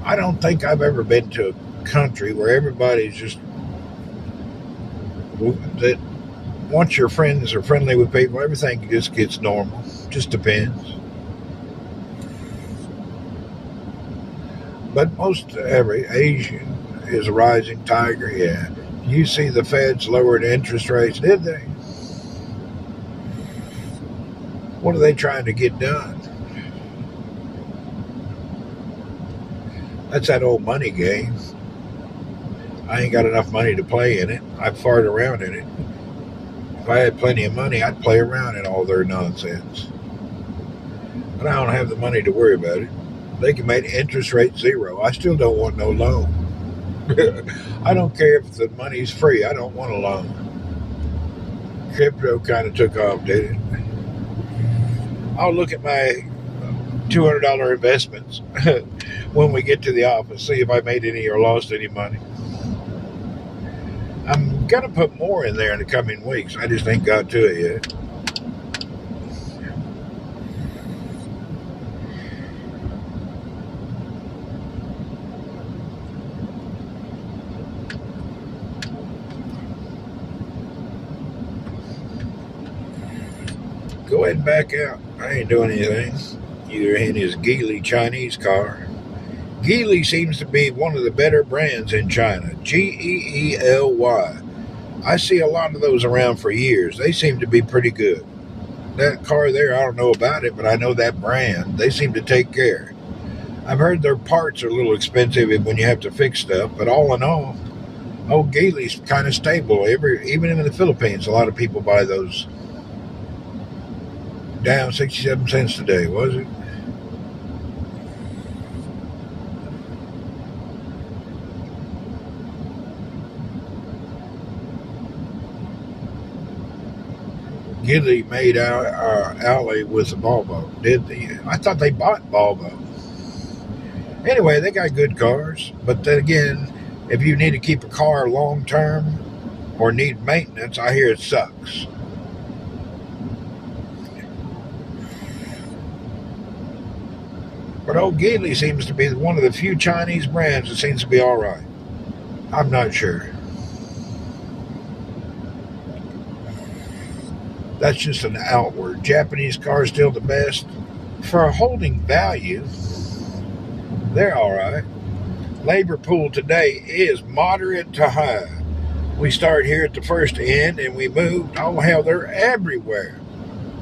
I don't think I've ever been to a country where everybody's just, that once your friends are friendly with people, everything just gets normal. Just depends. But most every Asian is a rising tiger, yeah. You see the Feds lowered interest rates, did they? What are they trying to get done? That's that old money game. I ain't got enough money to play in it. I fart around in it. If I had plenty of money, I'd play around in all their nonsense. But I don't have the money to worry about it. They can make interest rate zero. I still don't want no loan. I don't care if the money's free. I don't want a loan. Crypto kind of took off, did it? I'll look at my $200 investments when we get to the office, see if I made any or lost any money. I'm going to put more in there in the coming weeks. I just ain't got to it yet. Go ahead and back out. I ain't doing anything. Either in his Geely Chinese car. Geely seems to be one of the better brands in China. Geely. I see a lot of those around for years. They seem to be pretty good. That car there, I don't know about it, but I know that brand. They seem to take care. I've heard their parts are a little expensive when you have to fix stuff, but all in all, Geely's kind of stable. Even in the Philippines, a lot of people buy those. Down 67 cents today, was it? Geely made our alley with the Volvo, did they? I thought they bought Volvo. Anyway, they got good cars, but then again, if you need to keep a car long term or need maintenance, I hear it sucks. But old Geely seems to be one of the few Chinese brands that seems to be all right. I'm not sure. That's just an outward. Japanese cars still the best. For holding value, they're all right. Labor pool today is moderate to high. We start here at the first end and we move. Oh, hell, they're everywhere.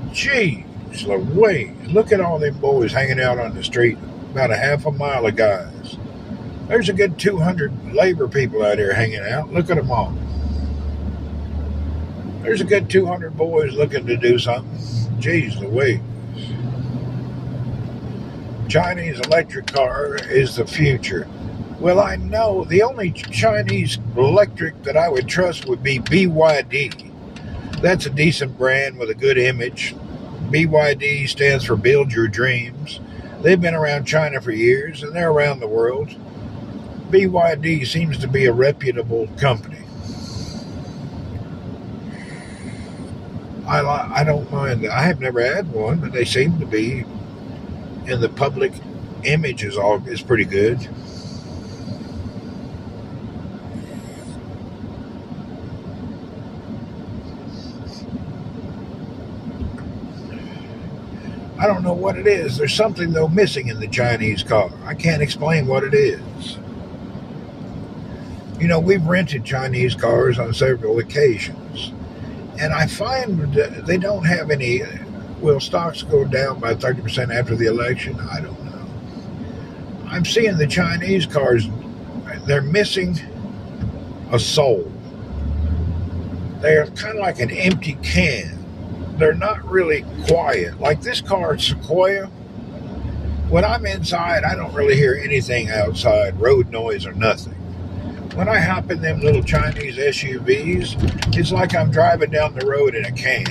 Jeez Louise. Look at all them boys hanging out on the street. About a half a mile of guys. There's a good 200 labor people out here hanging out. Look at them all. There's a good 200 boys looking to do something. Jeez Louise. Chinese electric car is the future. Well, I know the only Chinese electric that I would trust would be BYD. That's a decent brand with a good image. BYD stands for Build Your Dreams. They've been around China for years, and they're around the world. BYD seems to be a reputable company. I don't mind. I have never had one, but they seem to be, and the public image is pretty good. I don't know what it is. There's something, though, missing in the Chinese car. I can't explain what it is. You know, we've rented Chinese cars on several occasions. And I find that they don't have any... Will stocks go down by 30% after the election? I don't know. I'm seeing the Chinese cars, they're missing a soul. They're kind of like an empty can. They're not really quiet. Like this car, Sequoia, when I'm inside, I don't really hear anything outside, road noise or nothing. When I hop in them little Chinese SUVs, it's like I'm driving down the road in a can.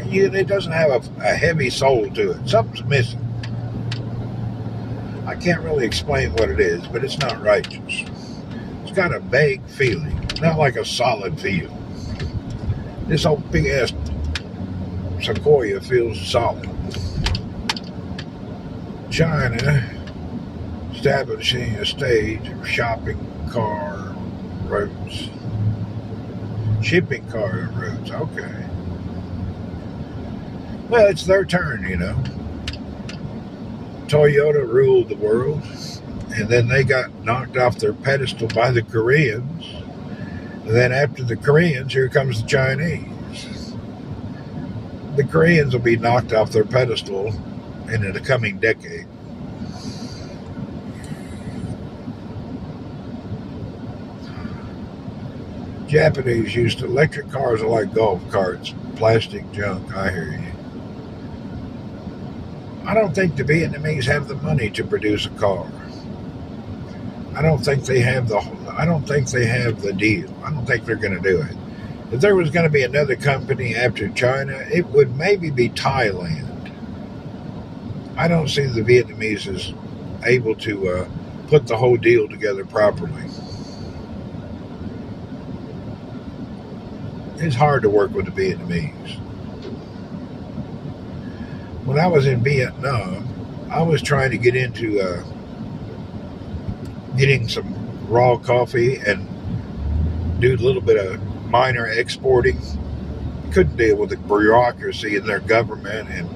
It doesn't have a heavy soul to it. Something's missing. I can't really explain what it is, but it's not righteous. It's got a vague feeling, not like a solid feel. This old big-ass Sequoia feels solid. China establishing a stage of shopping car routes. Shipping car routes, okay. Well, it's their turn, you know. Toyota ruled the world, and then they got knocked off their pedestal by the Koreans. And then after the Koreans, here comes the Chinese. The Koreans will be knocked off their pedestal in the coming decade. Japanese used to, electric cars are like golf carts, plastic junk, I hear you. I don't think the Vietnamese have the money to produce a car. I don't think they have the deal. I don't think they're going to do it. If there was going to be another company after China, it would maybe be Thailand. I don't see the Vietnamese as able to put the whole deal together properly. It's hard to work with the Vietnamese. When I was in Vietnam, I was trying to get into getting some raw coffee and do a little bit of minor exporting. Couldn't deal with the bureaucracy in their government, and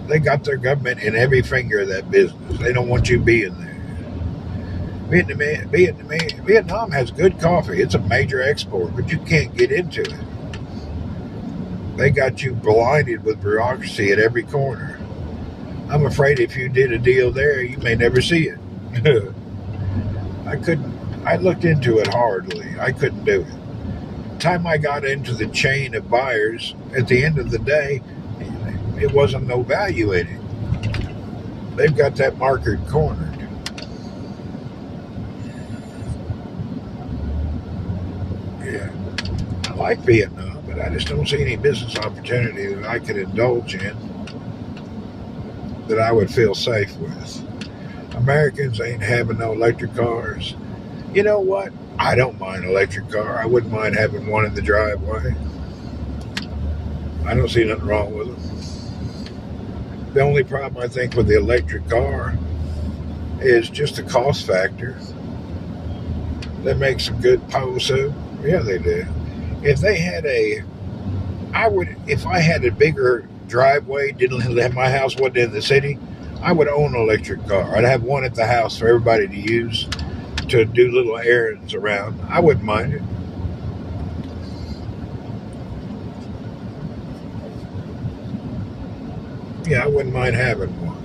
they got their government in every finger of that business. They don't want you being there. Vietnam has good coffee. It's a major export, but you can't get into it. They got you blinded with bureaucracy at every corner. I'm afraid if you did a deal there, you may never see it. I looked into it hardly. I couldn't do it. The time I got into the chain of buyers, at the end of the day, it wasn't no value in it. They've got that market cornered. Yeah, I like Vietnam. I just don't see any business opportunity that I could indulge in that I would feel safe with. Americans ain't having no electric cars. You know what? I don't mind an electric car. I wouldn't mind having one in the driveway. I don't see nothing wrong with them. The only problem I think with the electric car is just a cost factor. They make some good po soup. Yeah, they do. If they had if I had a bigger driveway, didn't have my house wasn't in the city, I would own an electric car. I'd have one at the house for everybody to use to do little errands around. I wouldn't mind it. Yeah, I wouldn't mind having one.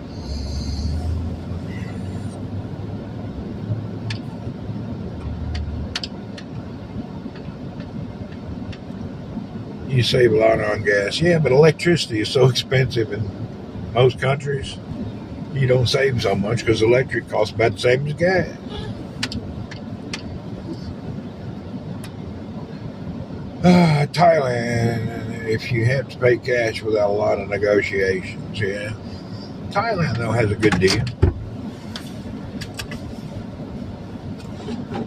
You save a lot on gas. Yeah, but electricity is so expensive in most countries. You don't save so much because electric costs about the same as gas. Thailand, if you have to pay cash without a lot of negotiations, yeah. Thailand, though, has a good deal.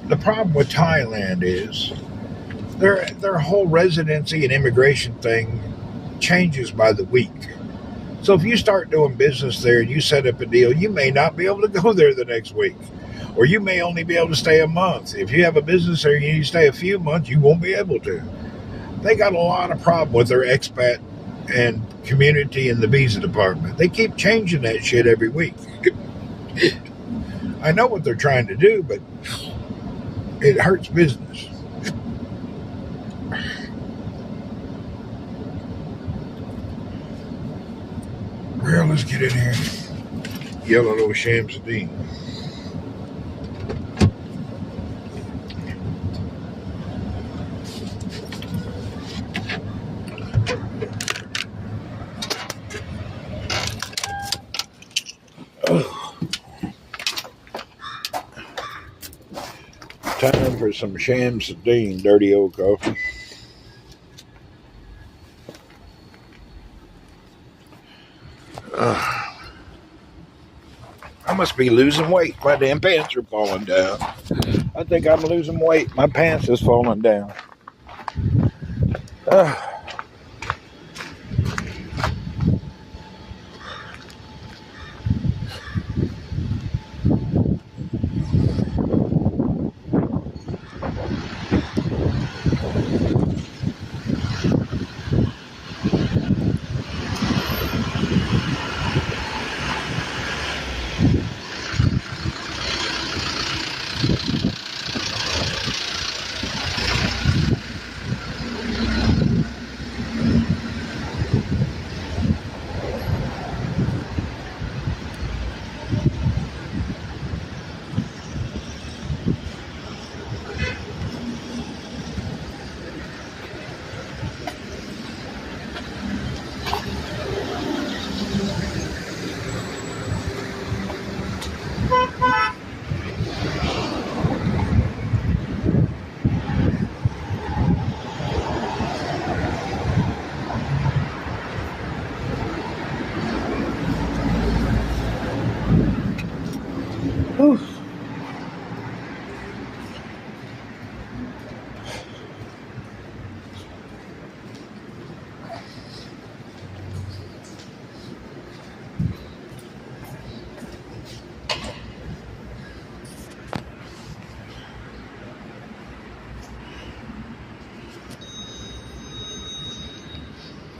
The problem with Thailand is their whole residency and immigration thing changes by the week. So if you start doing business there and you set up a deal, you may not be able to go there the next week. Or you may only be able to stay a month. If you have a business there and you need to stay a few months, you won't be able to. They got a lot of problem with their expat and community in the visa department. They keep changing that shit every week. I know what they're trying to do, but it hurts business. Well, let's get in here and yell at old Shamsuddin. Time for some Shamsuddin dirty old coffee. I must be losing weight. My damn pants are falling down. I think I'm losing weight. My pants is falling down.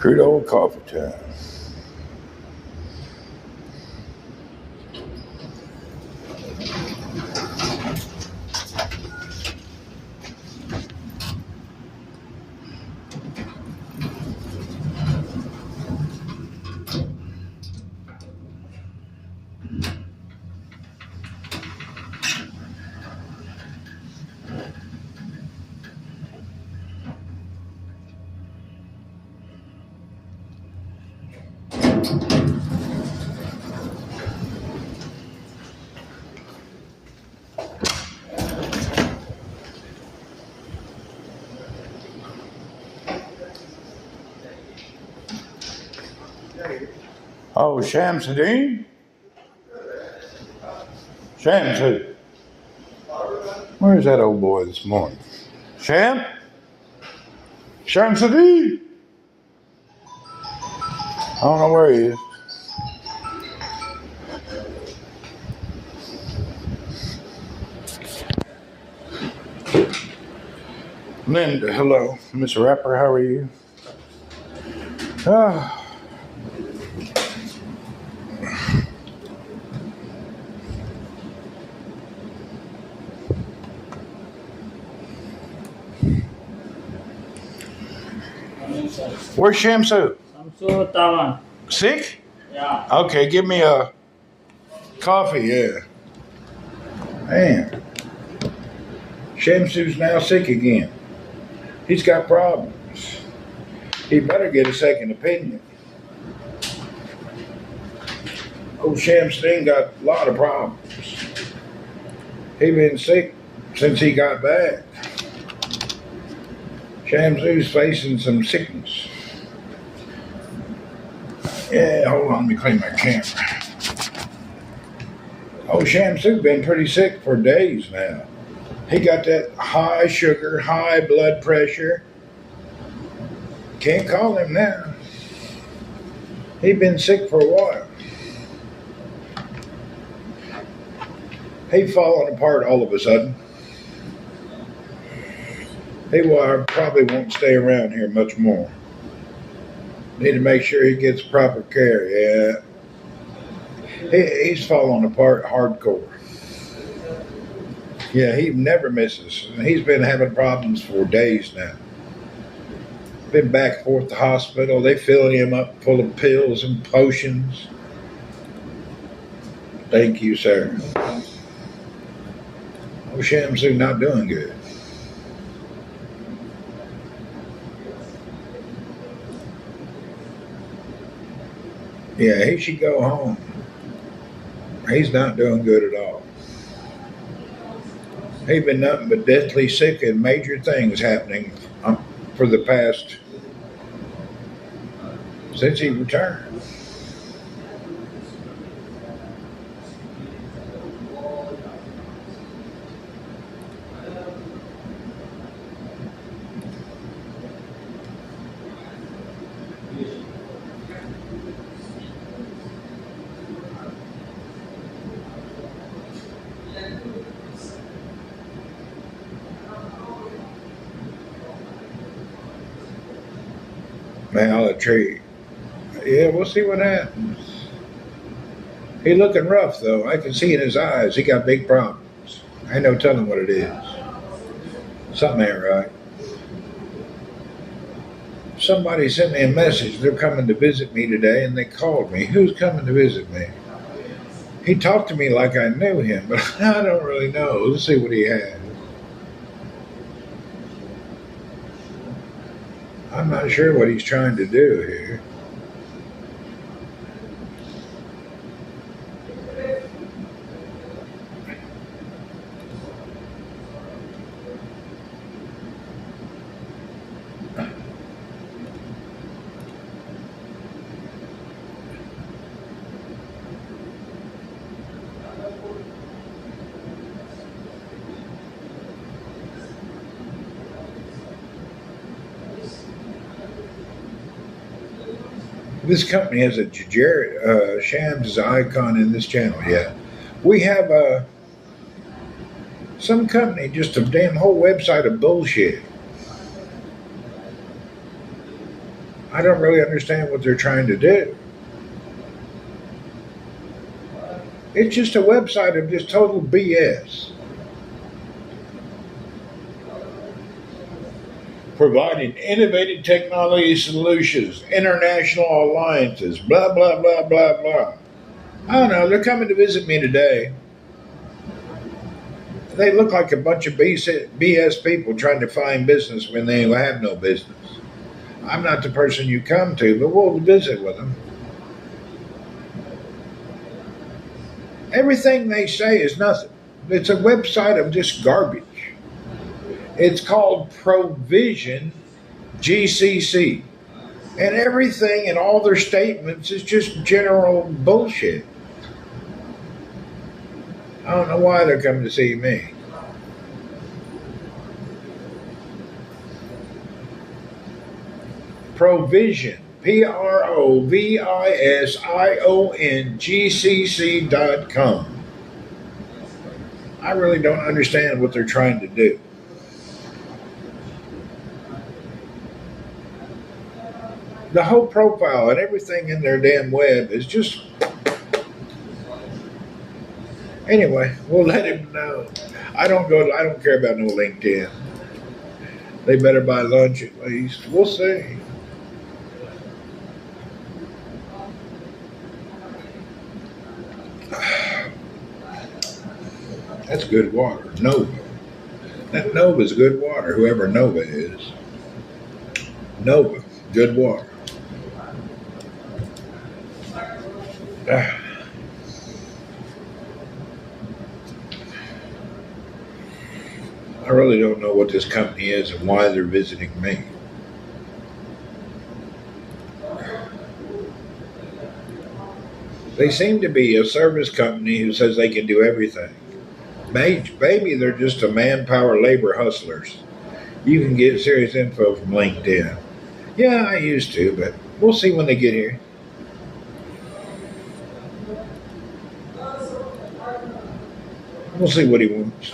Crude oil coffee time. Oh, Shamsuddin? Shamsu. Where's that old boy this morning? Sham? Shamsuddin? I don't know where he is. Linda, hello. Miss Rapper, how are you? Ah. Where's Shamsu? So Tawan. Sick? Yeah. Okay, give me a coffee, yeah. Man. Shamsu's now sick again. He's got problems. He better get a second opinion. Old Shamsu got a lot of problems. He been sick since he got back. Shamsu's facing some sickness. Yeah, hold on, let me clean my camera. Oh, Shamsu been pretty sick for days now. He got that high sugar, high blood pressure. Can't call him now. He been sick for a while. He falling apart all of a sudden. He probably won't stay around here much more. Need to make sure he gets proper care, yeah. He's falling apart hardcore. Yeah, he never misses. He's been having problems for days now. Been back and forth to the hospital. They filling him up full of pills and potions. Thank you, sir. Oh, Shamsu not doing good. Yeah, he should go home. He's not doing good at all. He's been nothing but deathly sick and major things happening for the past, since he returned. Now, tree. Yeah, we'll see what happens. He looking rough, though. I can see in his eyes he got big problems. Ain't no telling what it is. Something ain't right. Somebody sent me a message. They're coming to visit me today, and they called me. Who's coming to visit me? He talked to me like I knew him, but I don't really know. Let's see what he has. I'm not sure what he's trying to do here. This company has a Shams icon in this channel. Yeah, we have some company just a damn whole website of bullshit. I don't really understand what they're trying to do. It's just a website of just total BS. Providing innovative technology solutions, international alliances, blah, blah, blah, blah, blah. I don't know. They're coming to visit me today. They look like a bunch of BS people trying to find business when they have no business. I'm not the person you come to, but we'll visit with them. Everything they say is nothing. It's a website of just garbage. It's called Provision GCC. And everything in all their statements is just general bullshit. I don't know why they're coming to see me. Provision, PROVISION, GCC.com. I really don't understand what they're trying to do. The whole profile and everything in their damn web is just. Anyway, we'll let him know. I don't care about no LinkedIn. They better buy lunch at least. We'll see. That's good water. Nova. That Nova's good water, whoever Nova is. Nova, good water. Ah, I really don't know what this company is and why they're visiting me. They seem to be a service company who says they can do everything. Maybe they're just a manpower labor hustlers. You can get serious info from LinkedIn. Yeah, I used to, but we'll see when they get here. We'll see what he wants.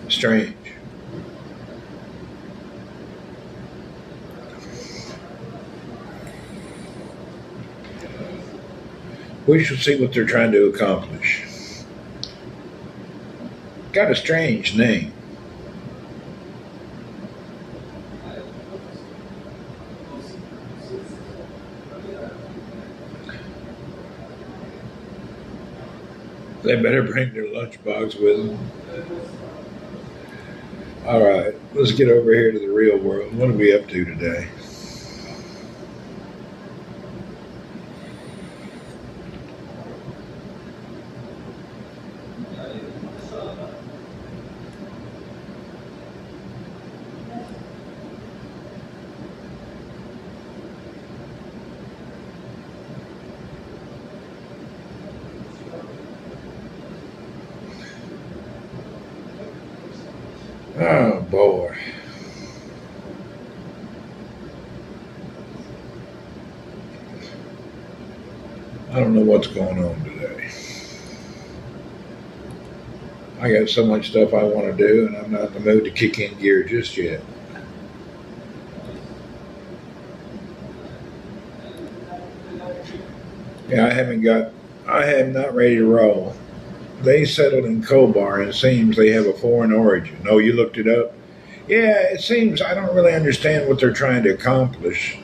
Strange. We shall see what they're trying to accomplish. Got a strange name. They better bring their lunchbox with them. All right, let's get over here to the real world. What are we up to today? Oh boy. I don't know what's going on today. I got so much stuff I want to do, and I'm not in the mood to kick in gear just yet. Yeah, I am not ready to roll. They settled in Kobar, and it seems they have a foreign origin. Oh, you looked it up? Yeah, it seems I don't really understand what they're trying to accomplish.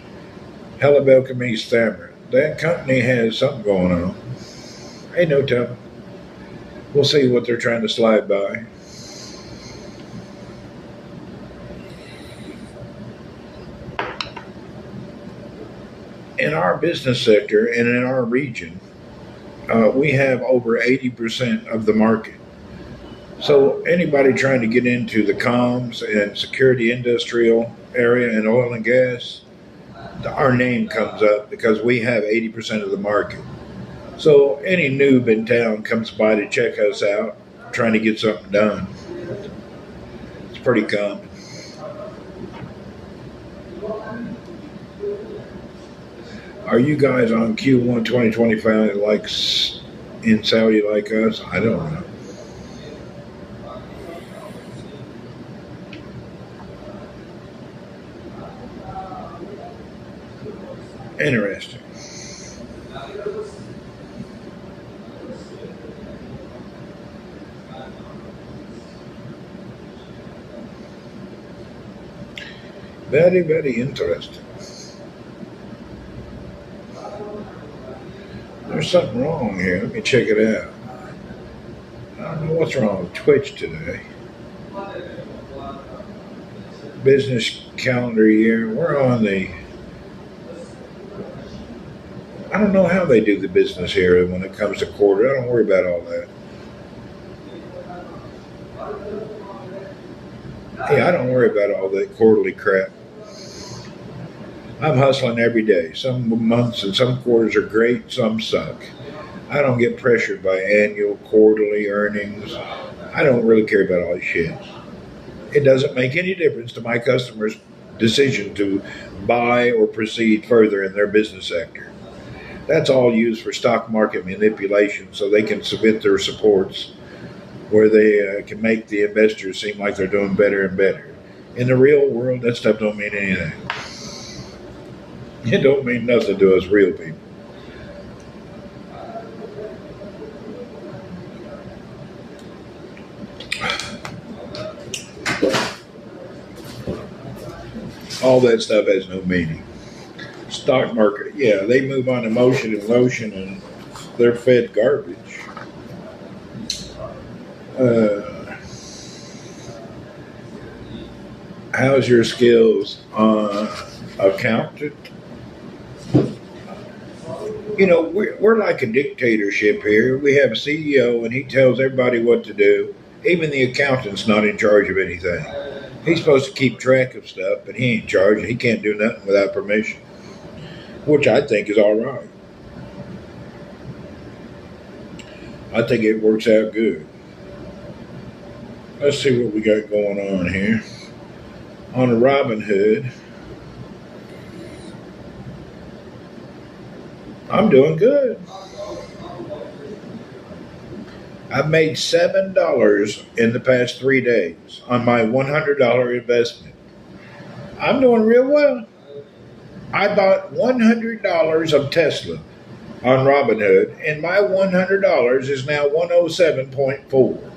Helibelkame Stammer. That company has something going on. Ain't no telling. We'll see what they're trying to slide by. In our business sector and in our region, we have over 80% of the market. So anybody trying to get into the comms and security industrial area and oil and gas, our name comes up because we have 80% of the market. So any noob in town comes by to check us out, trying to get something done. It's pretty common. Are you guys on Q1 2025 like in Saudi like us? I don't know. Interesting. Very, very interesting. There's something wrong here. Let me check it out. I don't know what's wrong with Twitch today. Business calendar year. We're on the. I don't know how they do the business here when it comes to quarter. I don't worry about all that. Hey, I don't worry about all that quarterly crap. I'm hustling every day. Some months and some quarters are great, some suck. I don't get pressured by annual, quarterly earnings. I don't really care about all this shit. It doesn't make any difference to my customers' decision to buy or proceed further in their business sector. That's all used for stock market manipulation so they can submit their supports where they can make the investors seem like they're doing better and better. In the real world, that stuff don't mean anything. It don't mean nothing to us real people. All that stuff has no meaning. Stock market, yeah, they move on emotion and lotion and they're fed garbage. Uh, how's your skills on accountant? We're like a dictatorship here. We have a CEO and he tells everybody what to do. Even the accountant's not in charge of anything. He's supposed to keep track of stuff, but he ain't in charge. He can't do nothing without permission, which I think is all right. I think it works out good. Let's see what we got going on here. On a Robin Hood, I'm doing good. I've made $7 in the past 3 days on my $100 investment. I'm doing real well. I bought $100 of Tesla on Robinhood, and my $100 is now 107.4.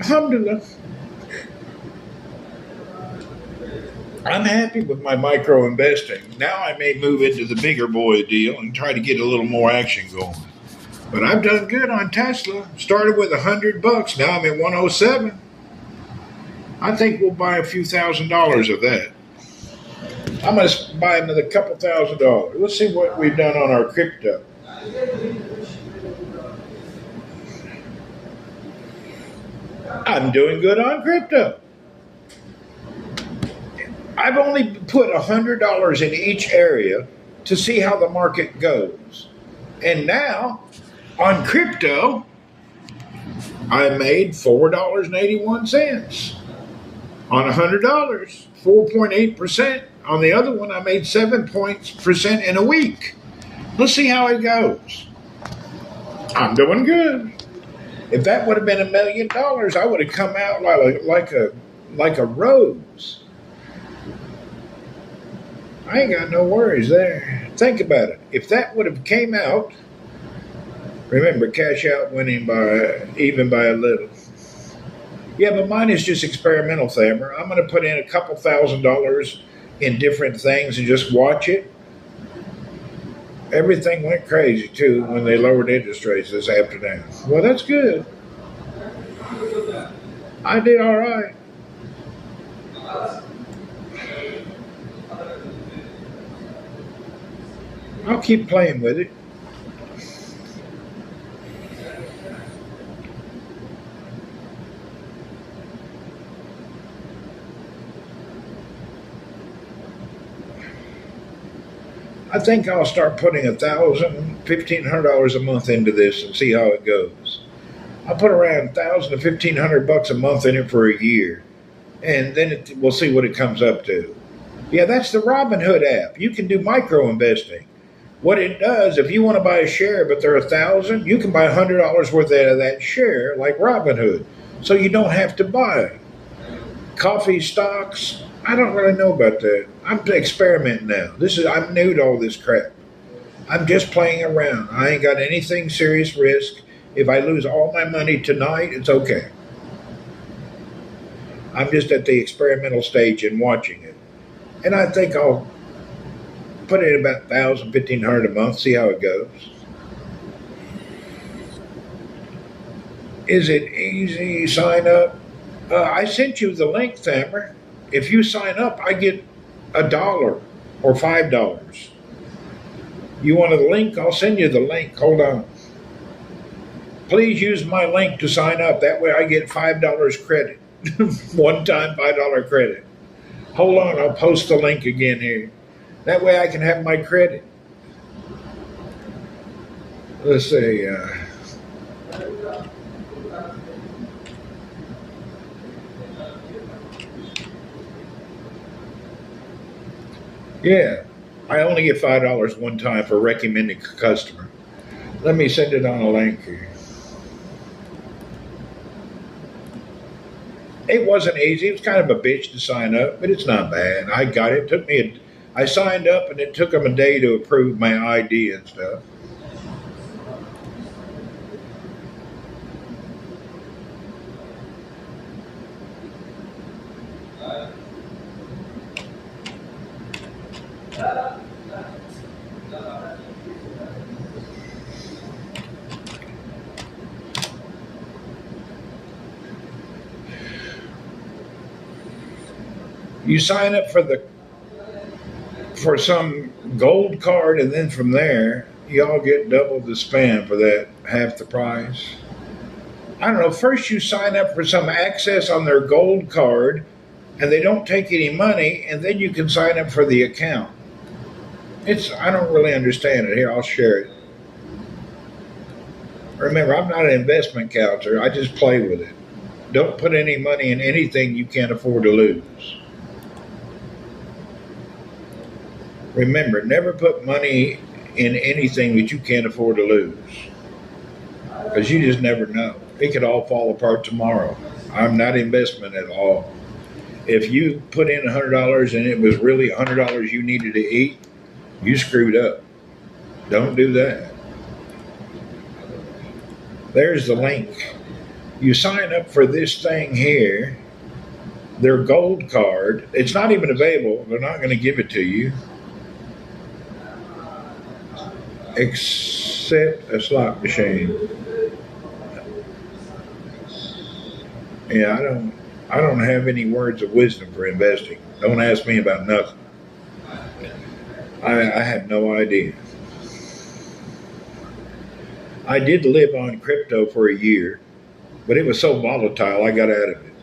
Alhamdulillah. I'm happy with my micro investing. Now I may move into the bigger boy deal and try to get a little more action going. But I've done good on Tesla. Started with $100. Now I'm at 107. I think we'll buy a few $1,000s of that. I'm going to buy another couple $1,000s. Let's see what we've done on our crypto. I'm doing good on crypto. I've only put $100 in each area to see how the market goes. And now, on crypto, I made $4.81 on $100, 4.8%. On the other one, I made 7% in a week. Let's see how it goes. I'm doing good. If that would have been $1 million, I would have come out like a rose. I ain't got no worries there. Think about it. If that would have came out, remember, cash out winning even by a little. Yeah, but mine is just experimental, Thamer. I'm going to put in a couple $1,000s in different things and just watch it. Everything went crazy, too, when they lowered interest rates this afternoon. Well, that's good. I did all right. I'll keep playing with it. I think I'll start putting $1,000, $1,500 a month into this and see how it goes. I'll put around $1,000 to $1,500 a month in it for a year, and then we'll see what it comes up to. Yeah, that's the Robinhood app. You can do micro investing. What it does, if you want to buy a share, but they're $1,000, you can buy $100 worth out of that share, like Robinhood. So you don't have to buy coffee stocks. I don't really know about that. I'm experimenting now. I'm new to all this crap. I'm just playing around. I ain't got anything serious risk. If I lose all my money tonight, it's okay. I'm just at the experimental stage and watching it. And I think I'll put in about $1,000, $1,500 a month, see how it goes. Is it easy? Sign up. I sent you the link, Thamer. If you sign up, I get $1 or $5. You want a link? I'll send you the link. Hold on. Please use my link to sign up. That way I get $5 credit. One time $5 credit. Hold on, I'll post the link again here. That way I can have my credit. Let's see. Yeah, I only get $5 one time for recommending a customer. Let me send it on a link here. It wasn't easy. It was kind of a bitch to sign up, but it's not bad. I got it. It took me. I signed up, and it took them a day to approve my ID and stuff. You sign up for some gold card, and then from there, y'all get double the spam for that, half the price. I don't know. First, you sign up for some access on their gold card, and they don't take any money, and then you can sign up for the account. I don't really understand it. Here, I'll share it. Remember, I'm not an investment counselor. I just play with it. Don't put any money in anything you can't afford to lose. Remember, never put money in anything that you can't afford to lose. Because you just never know. It could all fall apart tomorrow. I'm not investment at all. If you put in $100 and it was really $100 you needed to eat, you screwed up. Don't do that. There's the link. You sign up for this thing here, their gold card. It's not even available. They're not going to give it to you. Except a slot machine. Yeah, I don't have any words of wisdom for investing. Don't ask me about nothing. I have no idea. I did live on crypto for a year, but it was so volatile I got out of it.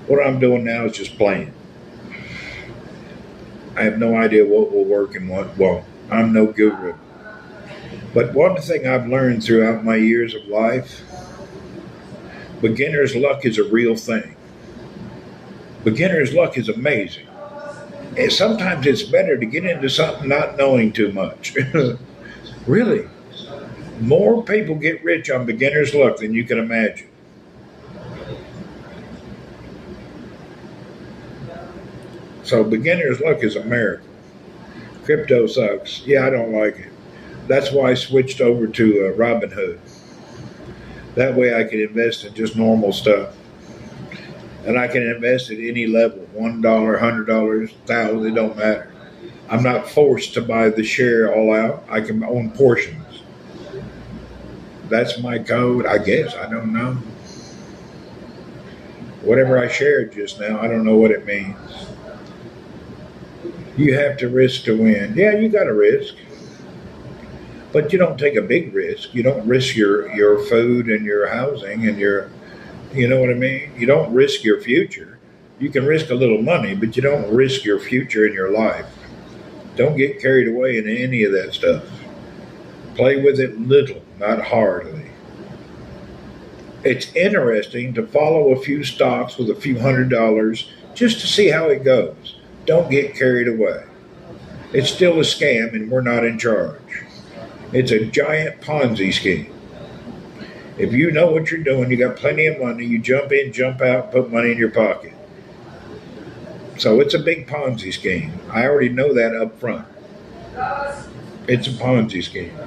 What I'm doing now is just playing. I have no idea what will work and what won't. I'm no guru. But one thing I've learned throughout my years of life, beginner's luck is a real thing. Beginner's luck is amazing. And sometimes it's better to get into something not knowing too much. Really. More people get rich on beginner's luck than you can imagine. So beginner's luck is a miracle. Crypto sucks. Yeah, I don't like it. That's why I switched over to Robinhood. That way I can invest in just normal stuff. And I can invest at any level, $1, $100, $1,000, it don't matter. I'm not forced to buy the share all out. I can own portions. That's my code, I guess. I don't know. Whatever I shared just now, I don't know what it means. You have to risk to win. Yeah, you got to risk. But you don't take a big risk. You don't risk your food and your housing and you know what I mean? You don't risk your future. You can risk a little money, but you don't risk your future in your life. Don't get carried away in any of that stuff. Play with it little, not hardly. It's interesting to follow a few stocks with a few $100s just to see how it goes. Don't get carried away. It's still a scam and we're not in charge. It's a giant Ponzi scheme. If you know what you're doing, you got plenty of money, you jump in, jump out, put money in your pocket. So it's a big Ponzi scheme. I already know that up front. It's a Ponzi scheme.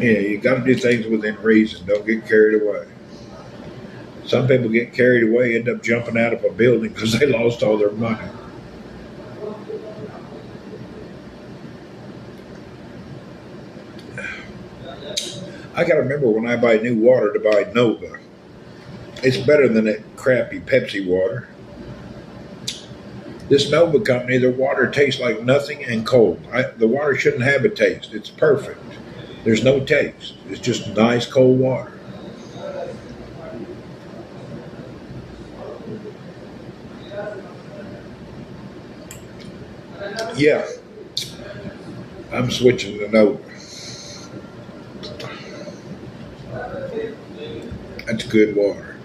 Yeah, you got to do things within reason. Don't get carried away. Some people get carried away, end up jumping out of a building because they lost all their money. I got to remember when I buy new water to buy Nova. It's better than that crappy Pepsi water. This Nova company, their water tastes like nothing and cold. The water shouldn't have a taste. It's perfect. There's no taste. It's just nice cold water. Yeah. I'm switching to Nova. That's good water.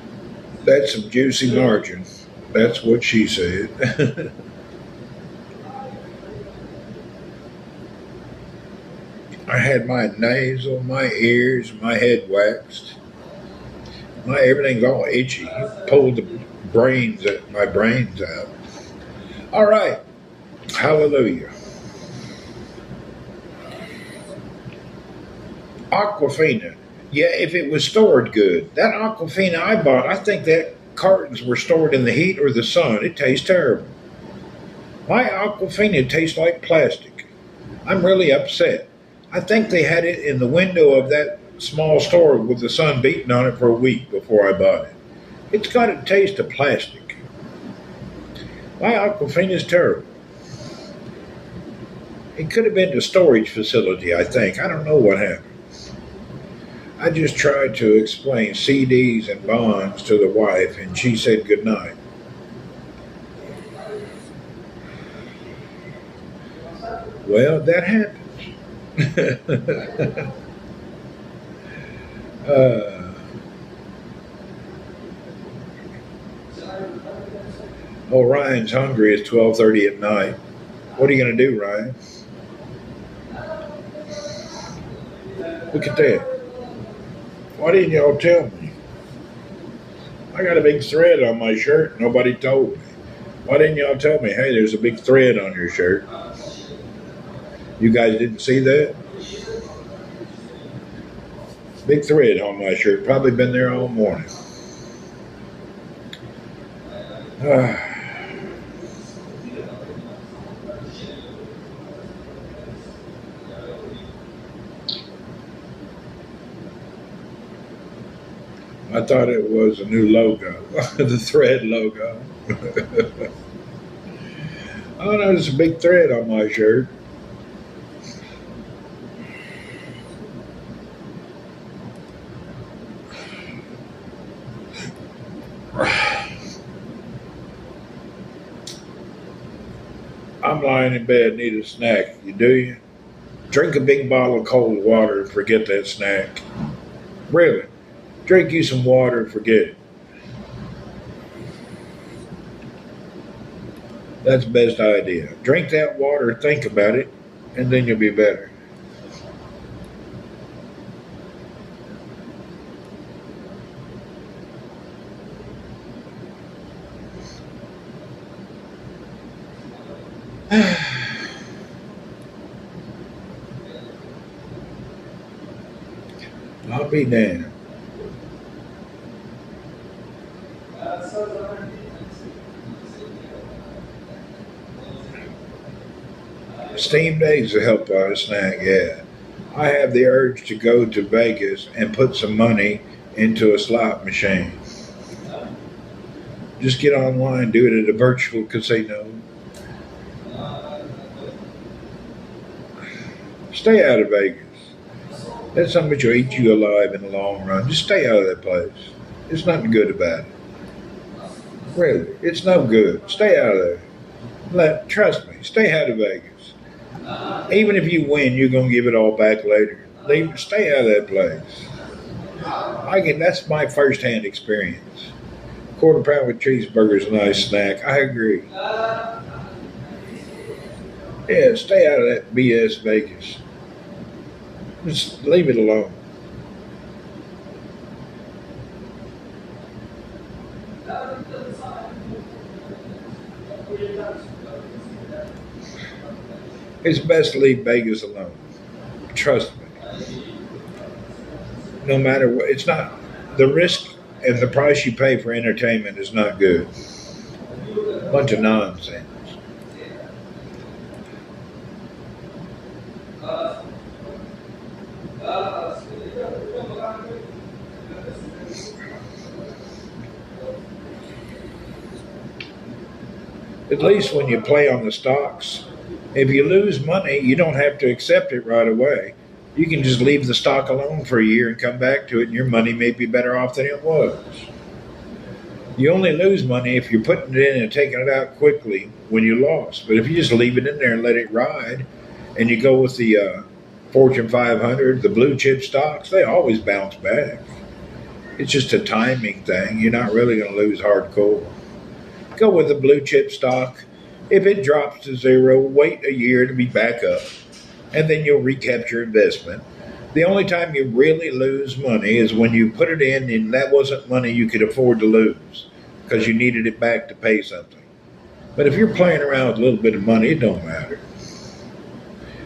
That's some juicy margin. That's what she said. I had my nasal, my ears, my head waxed. My everything's all itchy. Pulled my brains out. All right. Hallelujah. Aquafina. Yeah, if it was stored good. That Aquafina I bought, I think that cartons were stored in the heat or the sun. It tastes terrible. My Aquafina tastes like plastic. I'm really upset. I think they had it in the window of that small store with the sun beating on it for a week before I bought it. It's got a taste of plastic. My Aquafina is terrible. It could have been the storage facility, I think. I don't know what happened. I just tried to explain CDs and bonds to the wife, and she said goodnight. Well, that happens. uh, oh, Ryan's hungry. It's 12:30 at night. What are you going to do, Ryan? Look at that. Why didn't y'all tell me? I got a big thread on my shirt. Nobody told me. Why didn't y'all tell me? Hey, there's a big thread on your shirt. You guys didn't see that? Big thread on my shirt. Probably been there all morning. I thought it was a new logo, the thread logo. Oh no, there's a big thread on my shirt. I'm lying in bed, need a snack. You do you? Drink a big bottle of cold water and forget that snack. Really? Drink you some water and forget it. That's the best idea. Drink that water, think about it, and then you'll be better. I'll be damned. Steamed eggs will help on a snack, yeah. I have the urge to go to Vegas and put some money into a slot machine. Just get online, do it at a virtual casino. Stay out of Vegas. That's something that will eat you alive in the long run. Just stay out of that place. There's nothing good about it. Really, it's no good. Stay out of there. Trust me, stay out of Vegas. Even if you win, you're gonna give it all back later. Stay out of that place. That's my first-hand experience. Quarter pound with cheeseburger is a nice snack. I agree. Yeah, stay out of that BS Vegas. Just leave it alone. It's best to leave Vegas alone. Trust me. No matter what, it's not the risk and the price you pay for entertainment is not good. Bunch of nonsense. At least when you play on the stocks, if you lose money, you don't have to accept it right away. You can just leave the stock alone for a year and come back to it, and your money may be better off than it was. You only lose money if you're putting it in and taking it out quickly when you lost. But if you just leave it in there and let it ride, and you go with the Fortune 500, the blue chip stocks, they always bounce back. It's just a timing thing. You're not really going to lose hardcore. Go with the blue chip stock. If it drops to zero, wait a year to be back up, and then you'll recapture your investment. The only time you really lose money is when you put it in and that wasn't money you could afford to lose because you needed it back to pay something. But if you're playing around with a little bit of money, it don't matter.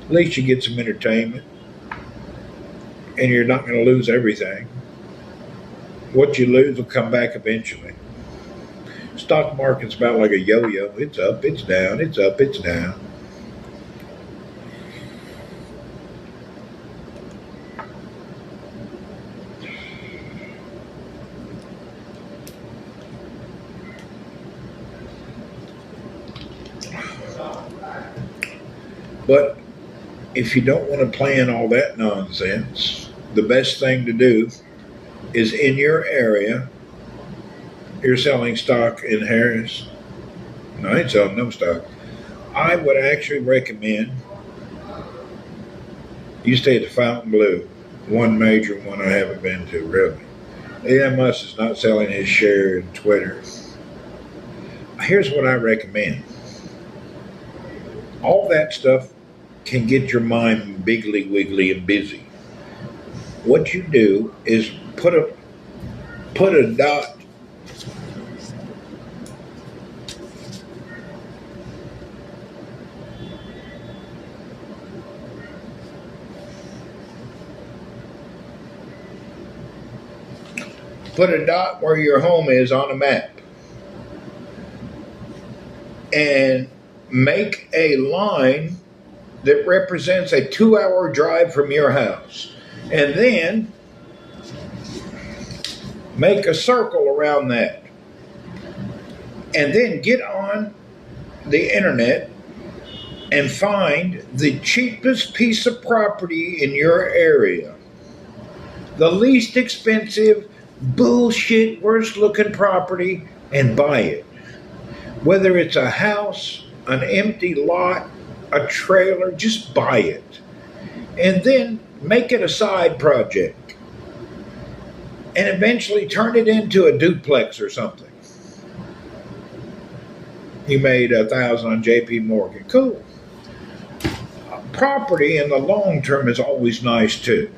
At least you get some entertainment and you're not going to lose everything. What you lose will come back eventually. Stock market's about like a yo-yo. It's up, it's down, it's up, it's down. But if you don't want to plan all that nonsense, the best thing to do is in your area, you're selling stock in Harris. No, I ain't selling no stock. I would actually recommend you stay at the Fontainebleau, one major one I haven't been to, really. Elon Musk is not selling his share in Twitter. Here's what I recommend. All that stuff can get your mind biggly wiggly and busy. What you do is put a dot where your home is on a map and make a line that represents a 2-hour drive from your house. And then make a circle around that. And then get on the internet and find the cheapest piece of property in your area. The least expensive, bullshit, worst looking property, and buy it. Whether it's a house, an empty lot, a trailer, just buy it. And then make it a side project. And eventually turn it into a duplex or something. You made $1,000 on JP Morgan. Cool. Property in the long term is always nice too.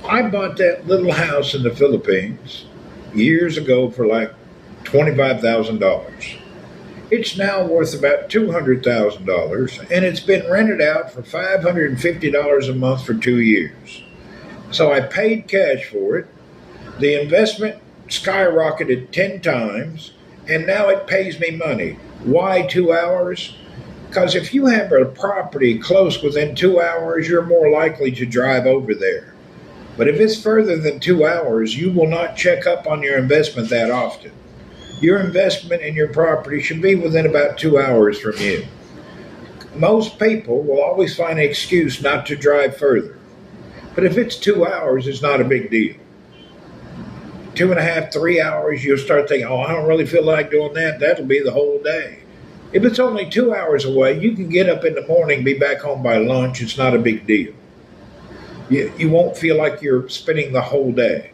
I bought that little house in the Philippines years ago for like $25,000. It's now worth about $200,000, and it's been rented out for $550 a month for 2 years. So I paid cash for it. The investment skyrocketed 10 times, and now it pays me money. Why 2 hours? Because if you have a property close within 2 hours, you're more likely to drive over there. But if it's further than 2 hours, you will not check up on your investment that often. Your investment in your property should be within about 2 hours from you. Most people will always find an excuse not to drive further. But if it's 2 hours, it's not a big deal. 2.5, 3 hours, you'll start thinking, oh, I don't really feel like doing that. That'll be the whole day. If it's only 2 hours away, you can get up in the morning, be back home by lunch. It's not a big deal. You won't feel like you're spending the whole day.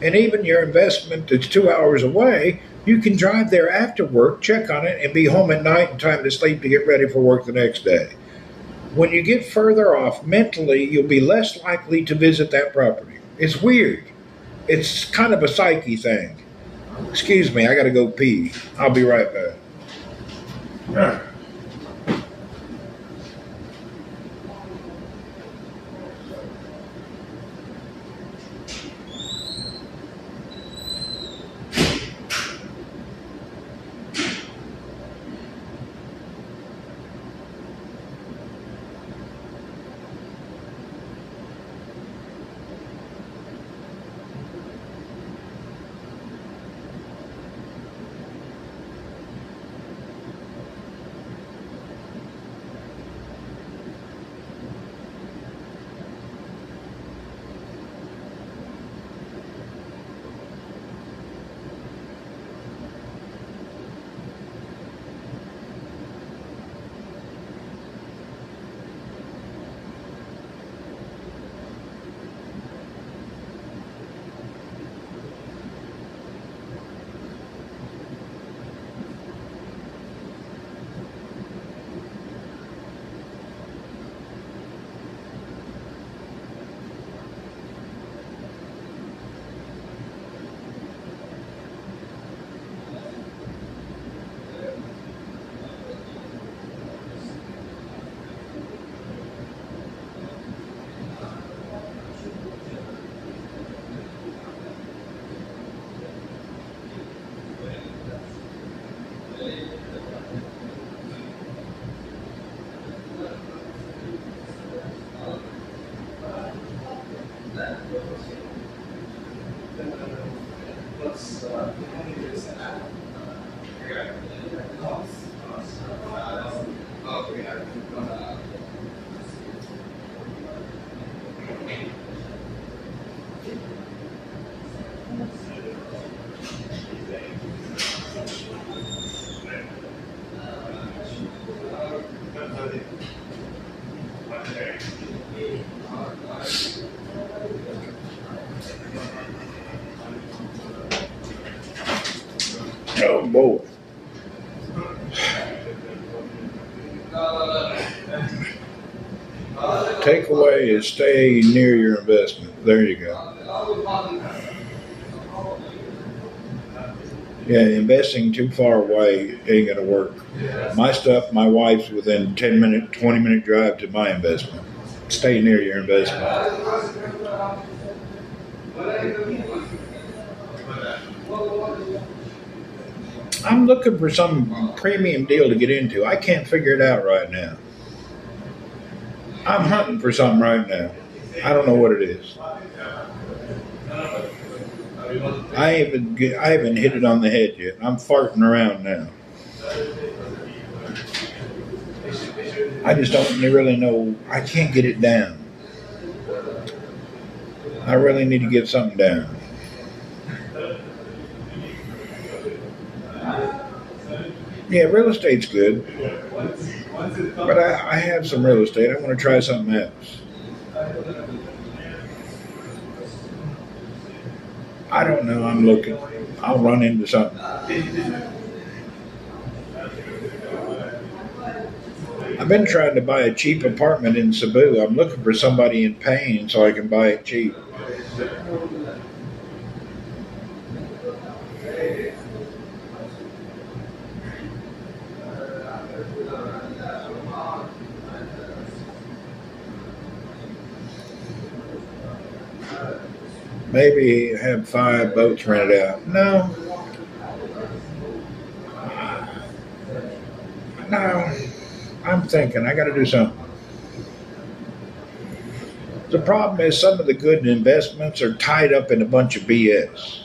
And even your investment that's 2 hours away, you can drive there after work, check on it, and be home at night in time to sleep to get ready for work the next day. When you get further off, mentally, you'll be less likely to visit that property. It's weird. It's kind of a psyche thing. Excuse me, I got to go pee. I'll be right back. Oh boy. Takeaway is stay near your investment. There you go. Yeah, investing too far away ain't gonna work. My stuff, my wife's within 10-minute, 20-minute drive to my investment. Stay near your investment. I'm looking for some premium deal to get into. I can't figure it out right now. I'm hunting for something right now. I don't know what it is. I haven't hit it on the head yet. I'm farting around now. I just don't really know. I can't get it down. I really need to get something down. Yeah, real estate's good. But I have some real estate. I want to try something else. I don't know. I'm looking. I'll run into something. I've been trying to buy a cheap apartment in Cebu. I'm looking for somebody in pain so I can buy it cheap. Maybe have 5 boats rented out. No. I'm thinking I got to do something. The problem is some of the good investments are tied up in a bunch of BS.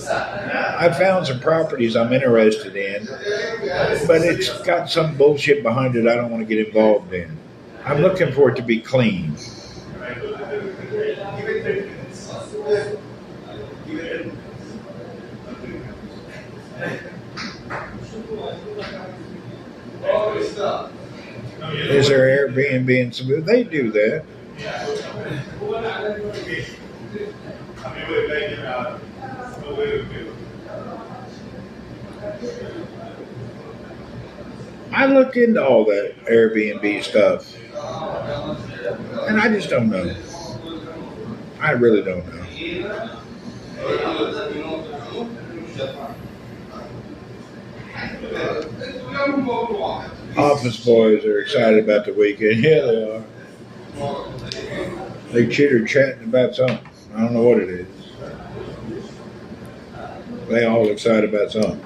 I found some properties I'm interested in, but it's got some bullshit behind it I don't want to get involved in. I'm looking for it to be clean. Is there Airbnb in Cebu? They do that. I looked into all that Airbnb stuff, and I just don't know. I really don't know. Office boys are excited about the weekend. Yeah, they are. They chitter chatting about something. I don't know what it is. They all excited about something.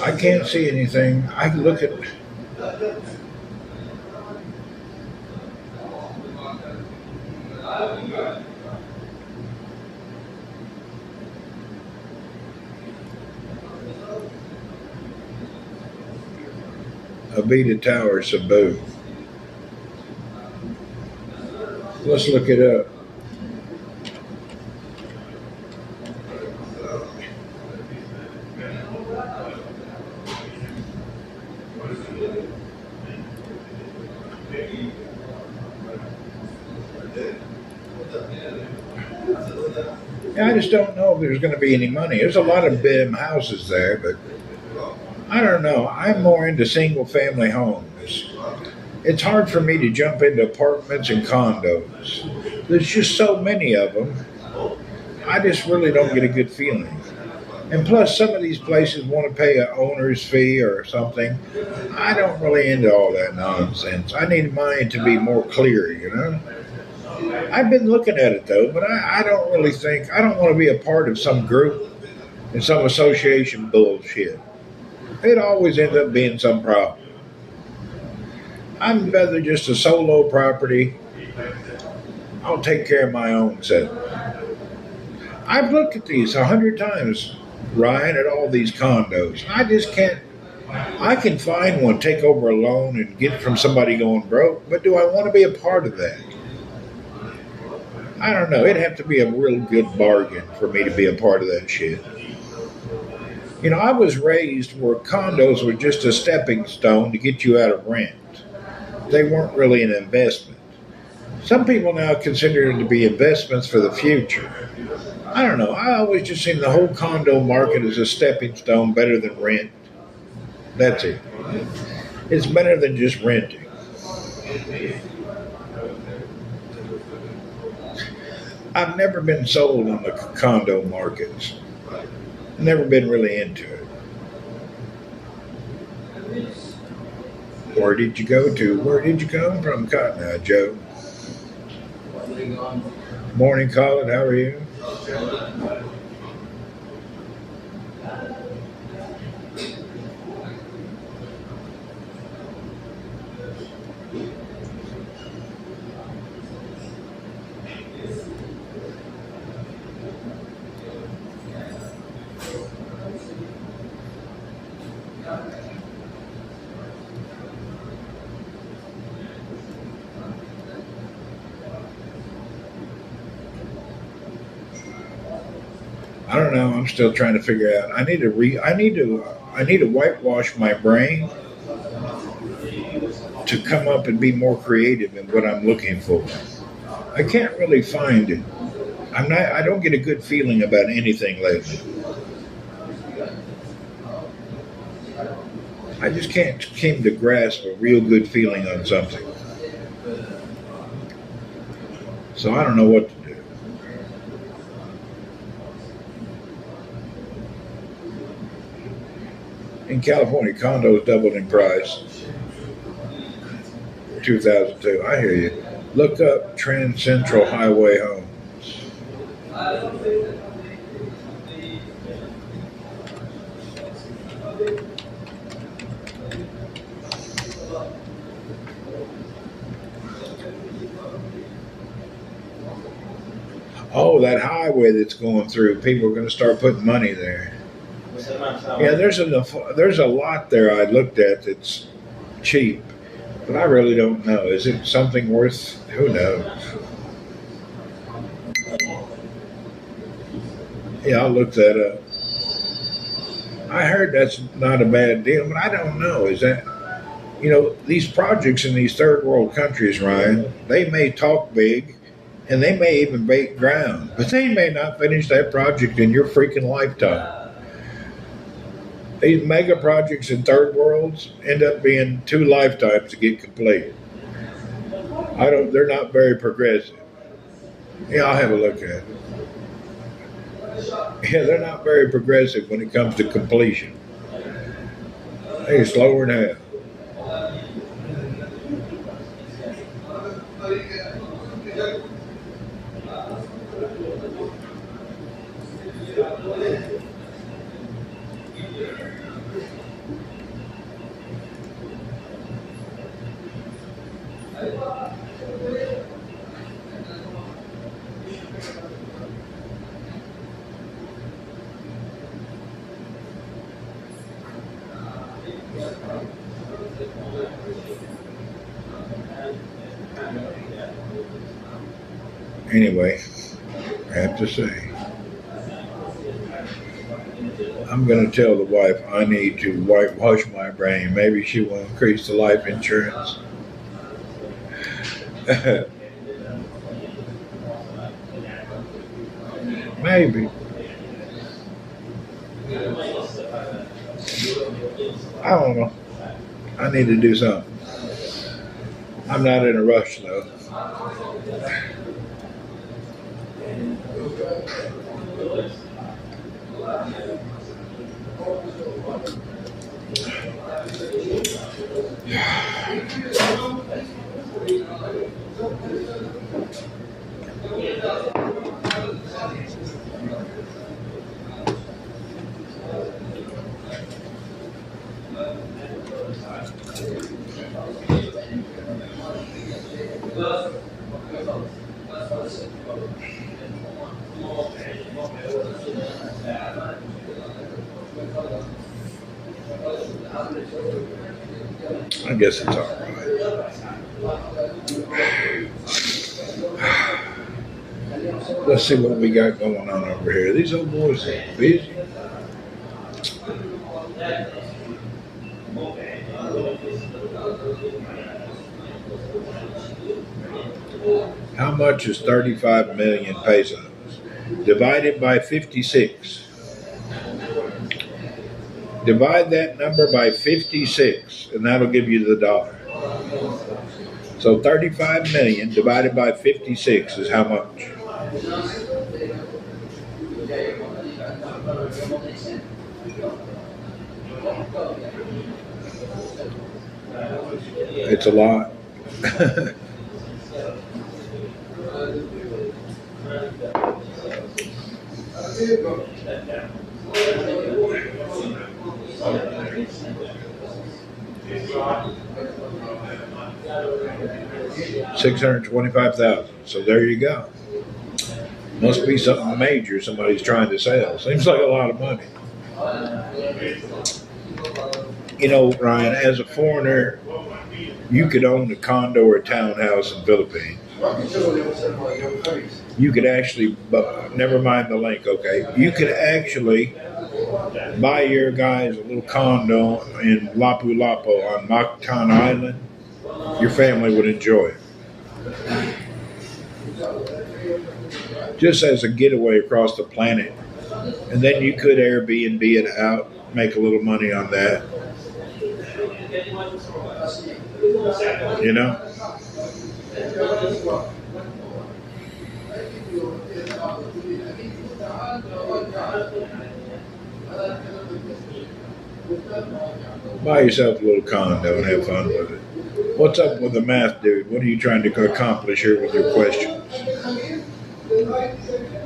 I can't see anything. I can look at. Avita Tower, Cebu. Let's look it up. Yeah, I just don't know if there's going to be any money. There's a lot of BIM houses there, but I don't know. I'm more into single family homes. It's hard for me to jump into apartments and condos. There's just so many of them. I just really don't get a good feeling. And plus, some of these places want to pay an owner's fee or something. I don't really into all that nonsense. I need mine to be more clear, you know? I've been looking at it though, but I don't really think, I don't want to be a part of some group and some association bullshit. It always ends up being some problem. I'm rather just a solo property. I'll take care of my own self. I've looked at these 100 times, Ryan, at all these condos. I just can't. I can find one, take over a loan, and get it from somebody going broke. But do I want to be a part of that? I don't know. It'd have to be a real good bargain for me to be a part of that shit. You know, I was raised where condos were just a stepping stone to get you out of rent. They weren't really an investment. Some people now consider them to be investments for the future. I don't know. I always just seen the whole condo market as a stepping stone better than rent. That's it. It's better than just renting. I've never been sold on the condo markets. Never been really into it. Where did you go to? Where did you come from, Cotton Eye Joe? Morning, Colin. How are you? I don't know. I'm still trying to figure out. I need to whitewash my brain to come up and be more creative in what I'm looking for. I can't really find it. I don't get a good feeling about anything lately. I just can't seem to grasp a real good feeling on something. So I don't know what to do. In California, condos doubled in price. 2002. I hear you. Look up Trans Central Highway homes. Oh, that highway that's going through. People are going to start putting money there. Yeah, there's a lot there I looked at that's cheap, but I really don't know. Is it something worth? Who knows? Yeah, I'll look that up. I heard that's not a bad deal, but I don't know. Is that these projects in these third world countries, Ryan? They may talk big, and they may even break ground, but they may not finish that project in your freaking lifetime. These mega projects in third worlds end up being 2 lifetimes to get completed. They're not very progressive. Yeah, I'll have a look at it. Yeah, they're not very progressive when it comes to completion. They're slower than hell. Anyway, I have to say, I'm going to tell the wife I need to whitewash my brain. Maybe she will increase the life insurance. Maybe. I don't know. I need to do something. I'm not in a rush though. I guess it's all right. Let's see what we got going on over here. These old boys are busy. How much is 35 million pesos? Divided by 56. Divide that number by 56, and that'll give you the dollar. So 35 million divided by 56 is how much? It's a lot. $625,000. So there you go. Must be something major somebody's trying to sell. Seems like a lot of money. You know, Ryan, as a foreigner, you could own a condo or a townhouse in Philippines. You could actually, never mind the link, okay? You could actually buy your guys a little condo in Lapu-Lapu on Mactan Island. Your family would enjoy it. Just as a getaway across the planet. And then you could Airbnb it out, make a little money on that. You know? Buy yourself a little condo and have fun with it. What's up with the math, dude? What are you trying to accomplish here with your questions?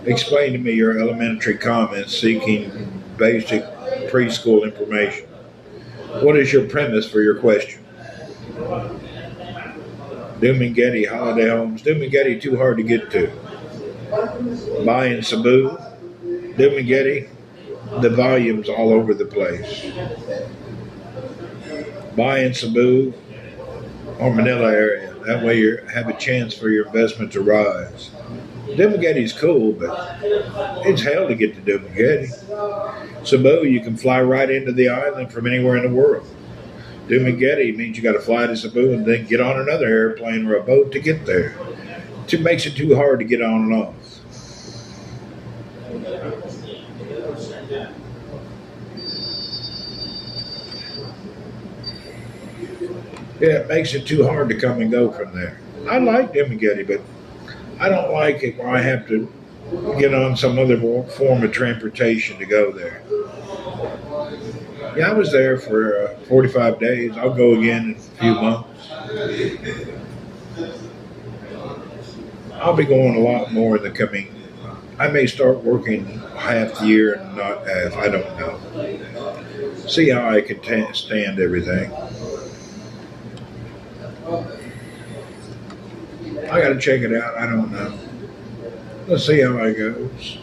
Explain to me your elementary comments seeking basic preschool information. What is your premise for your question? Dumaguete holiday homes. Dumaguete too hard to get to. Buying Cebu. Dumaguete, the volume's all over the place. Buying Cebu or Manila area. That way you have a chance for your investment to rise. Dumaguete's cool, but it's hell to get to Dumaguete. Cebu, you can fly right into the island from anywhere in the world. Dumaguete means you got to fly to Cebu and then get on another airplane or a boat to get there. It makes it too hard to get on and off. Yeah, it makes it too hard to come and go from there. I like Dumaguete, but I don't like it where I have to get on some other form of transportation to go there. Yeah, I was there for 45 days. I'll go again in a few months. I'll be going a lot more in the coming. I may start working half the year and not half. I don't know. See how I can stand everything. I got to check it out. I don't know. Let's see how it goes.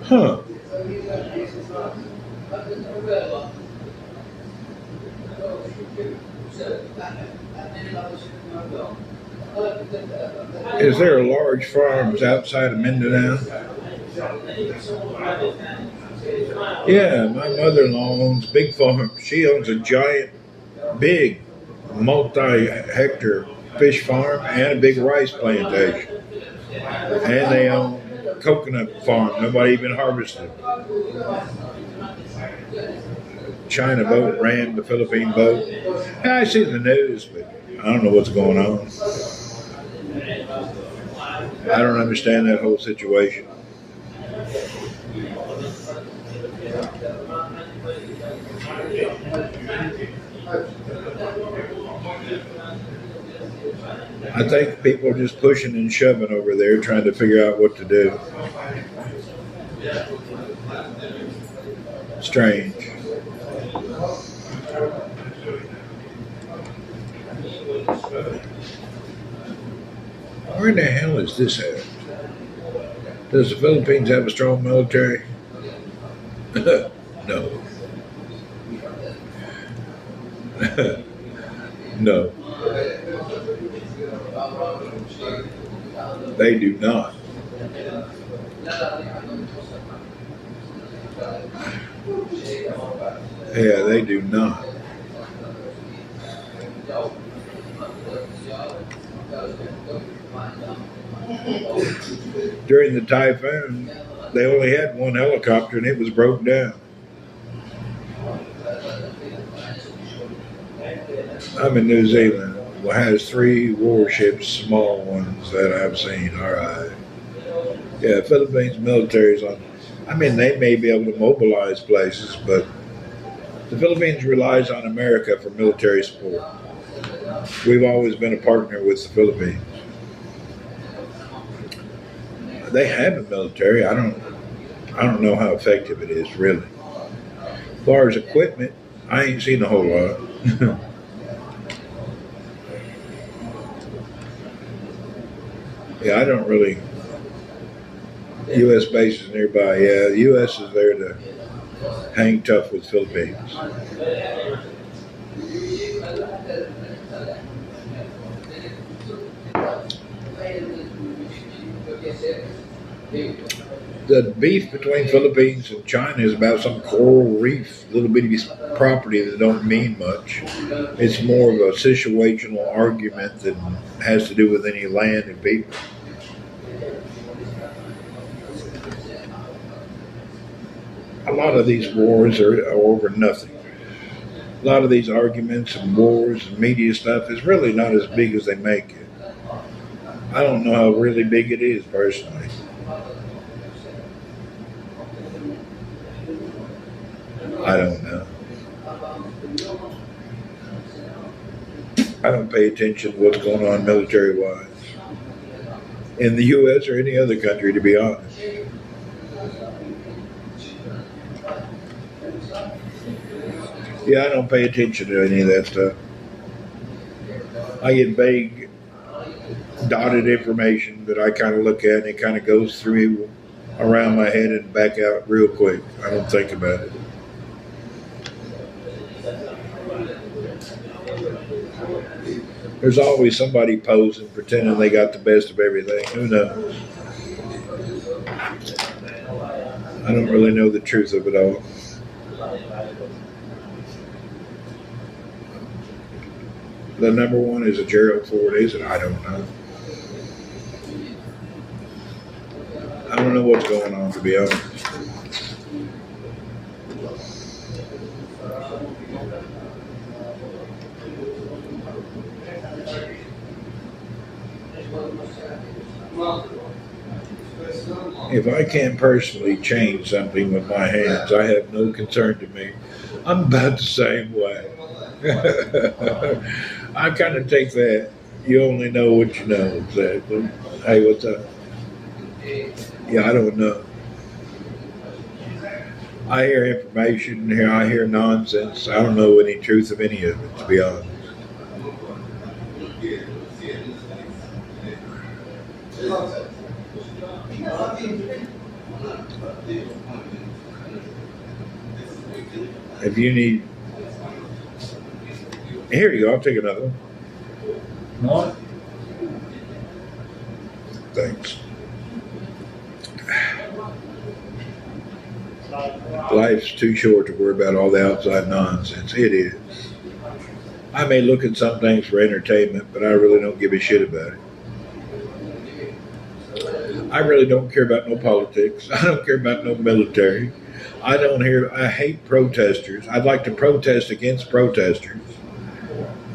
Huh. Is there large farms outside of Mindanao? Yeah, my mother-in-law owns a big farm. She owns a giant, big, multi-hectare fish farm and a big rice plantation. And they own coconut farm. Nobody even harvested. China boat ran the Philippine boat. Yeah, I see the news, but I don't know what's going on. I don't understand that whole situation. I think people are just pushing and shoving over there, trying to figure out what to do. Strange. Where in the hell is this at? Does the Philippines have a strong military? No. No. They do not. Yeah, they do not. During the typhoon, they only had one helicopter and it was broke down. I'm in New Zealand. It has 3 warships, small ones that I've seen. All right. Yeah, Philippines military is on. I mean, they may be able to mobilize places, but the Philippines relies on America for military support. We've always been a partner with the Philippines. They have a military. I don't know how effective it is, really. As far as equipment, I ain't seen a whole lot. Yeah, I don't really. U.S. bases nearby. Yeah, the U.S. is there to hang tough with Philippines. The beef between Philippines and China is about some coral reef, little bitty property that don't mean much. It's more of a situational argument than has to do with any land and people. A lot of these wars are over nothing. A lot of these arguments and wars and media stuff is really not as big as they make it. I don't know how really big it is personally. I don't know. I don't pay attention to what's going on military-wise in the U.S. or any other country, to be honest. Yeah, I don't pay attention to any of that stuff. I get vague, dotted information that I kind of look at, and it kind of goes through around my head and back out real quick. I don't think about it. There's always somebody posing, pretending they got the best of everything. Who knows? I don't really know the truth of it all. The number one is a Gerald Ford, is it? I don't know. I don't know what's going on, to be honest. If I can't personally change something with my hands, I have no concern to me. I'm about the same way. I kind of take that. You only know what you know, exactly. Hey, what's up? Yeah, I don't know. I hear information here. I hear nonsense. I don't know any truth of any of it, to be honest. If you need, here you go. I'll take another one. things. Life's too short to worry about all the outside nonsense. It is. I may look at some things for entertainment, but I really don't give a shit about it. I really don't care about no politics. I don't care about no military. I hate protesters. I'd like to protest against protesters.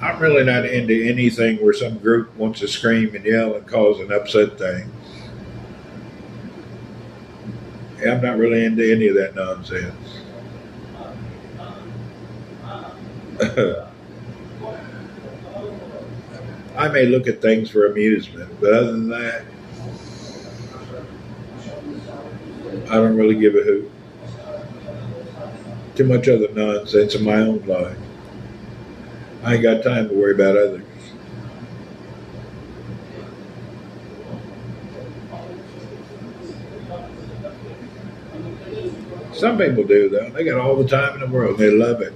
I'm really not into anything where some group wants to scream and yell and cause an upset thing. I'm not really into any of that nonsense. I may look at things for amusement, but other than that, I don't really give a hoot. Too much other nonsense in my own life. I ain't got time to worry about others. Some people do, though. They got all the time in the world. They love it.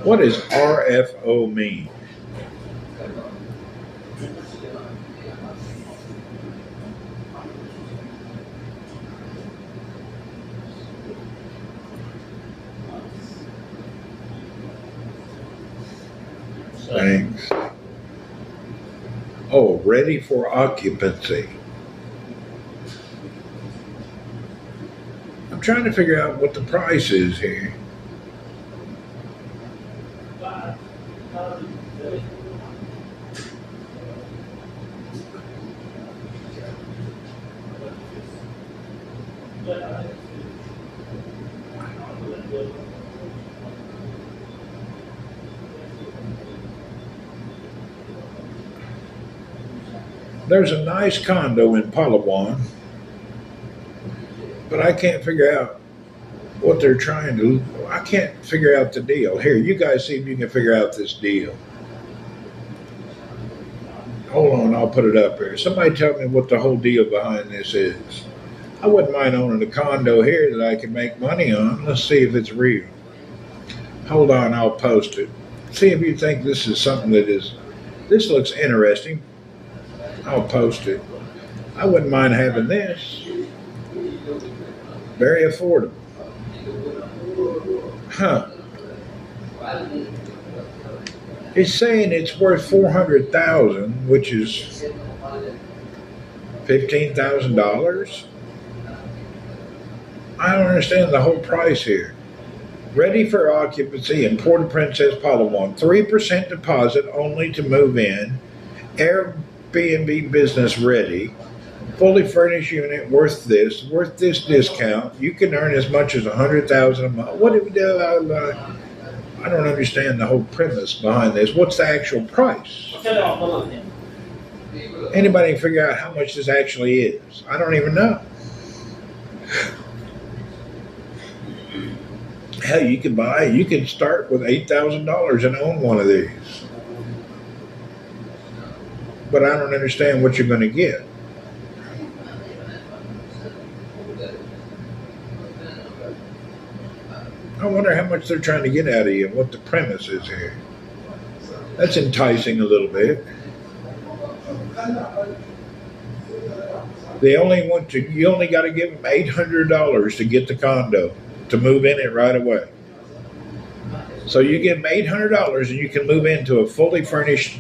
What does RFO mean? Thanks. Oh, ready for occupancy. I'm trying to figure out what the price is here. There's a nice condo in Palawan, but I can't figure out what they're trying to. I can't figure out the deal. Here, you guys see if you can figure out this deal. Hold on, I'll put it up here. Somebody tell me what the whole deal behind this is. I wouldn't mind owning a condo here that I can make money on. Let's see if it's real. Hold on, I'll post it. See if you think this is something that is. This looks interesting. I'll post it. I wouldn't mind having this. Very affordable. Huh. It's saying it's worth $400,000, which is $15,000. I don't understand the whole price here. Ready for occupancy in Port-au-Prince, Palawan. 3% deposit only to move in. Airbnb business ready. Fully furnished unit worth this discount. You can earn as much as $100,000 a month. What do we do? I don't understand the whole premise behind this. What's the actual price? Anybody can figure out how much this actually is? I don't even know. Hell, you can start with $8,000 and own one of these. But I don't understand what you're going to get. I wonder how much they're trying to get out of you and what the premise is here. That's enticing a little bit. You only got to give them $800 to get the condo, to move in it right away. So you give them $800 and you can move into a fully furnished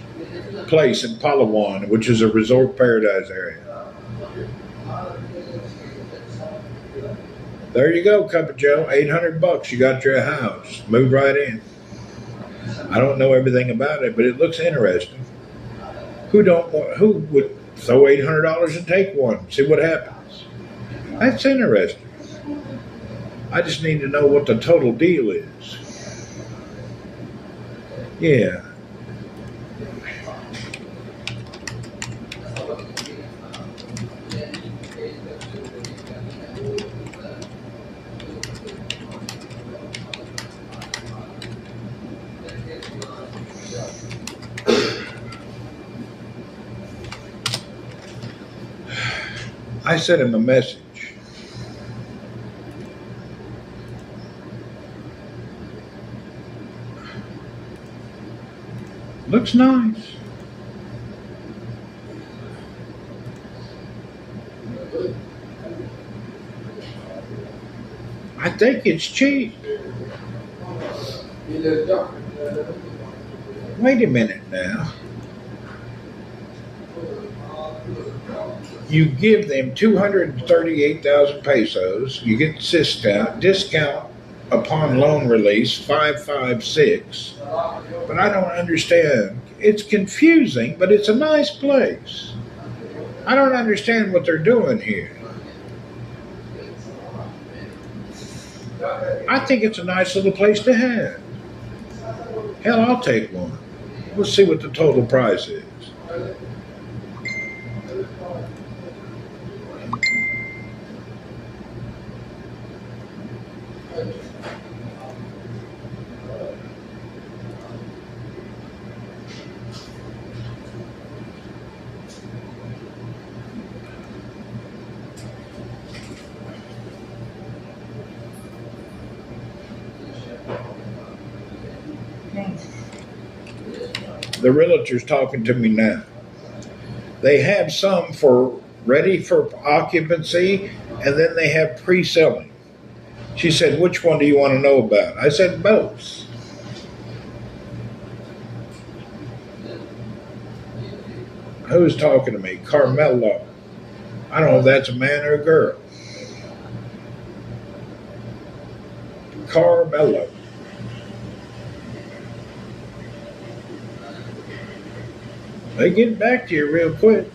place in Palawan, which is a resort paradise area. There you go, Cup of Joe. $800. You got your house. Move right in. I don't know everything about it, but it looks interesting. Who would throw $800 and take one? See what happens. That's interesting. I just need to know what the total deal is. Yeah. I sent him a message. Looks nice. I think it's cheap. Wait a minute now. You give them 238,000 pesos. You get discount upon loan release 556. But I don't understand. It's confusing, but it's a nice place. I don't understand what they're doing here. I think it's a nice little place to have. Hell, I'll take one. We'll see what the total price is. The realtor's talking to me now. They have some for ready for occupancy, and then they have pre-selling. She said, which one do you want to know about? I said, both. Who's talking to me? Carmelo. I don't know if that's a man or a girl. Carmelo. They get back to you real quick.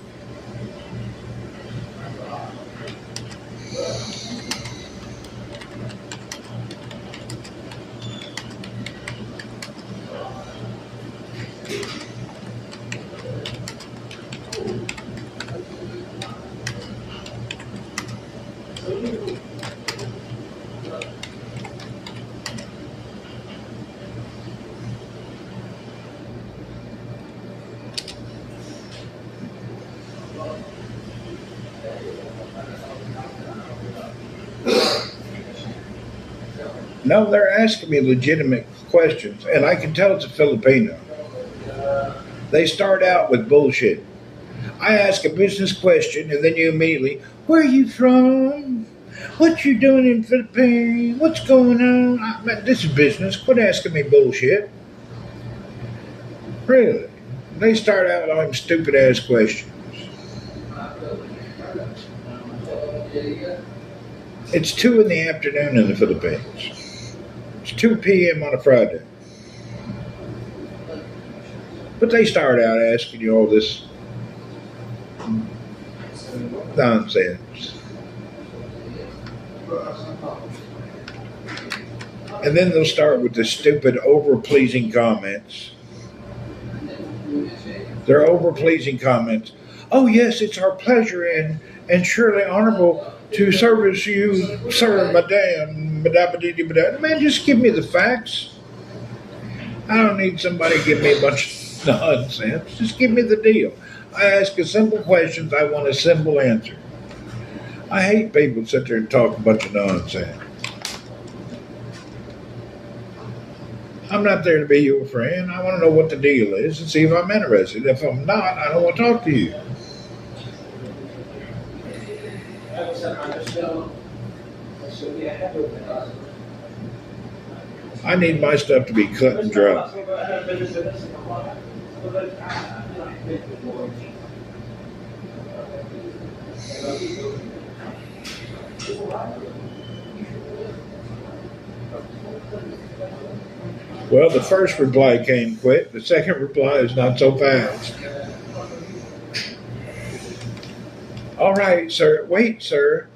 No, they're asking me legitimate questions, and I can tell it's a Filipino. They start out with bullshit. I ask a business question, and then you immediately, where are you from? What you doing in Philippines? What's going on? This is business. Quit asking me bullshit. Really? They start out on stupid ass questions. It's 2 in the afternoon in the Philippines. It's 2 p.m. on a Friday. But they start out asking you all this nonsense. And then they'll start with the stupid over-pleasing comments. They're over-pleasing comments. Oh yes, it's our pleasure and surely honorable to service you, sir, madam. Man, just give me the facts. I don't need somebody to give me a bunch of nonsense. Just give me the deal. I ask a simple questions. I want a simple answer. I hate people sit there and talk a bunch of nonsense. I'm not there to be your friend. I want to know what the deal is and see if I'm interested. If I'm not, I don't want to talk to you. I need my stuff to be cut and dry. Well, the first reply came quick. The second reply is not so fast. All right, sir. Wait, sir.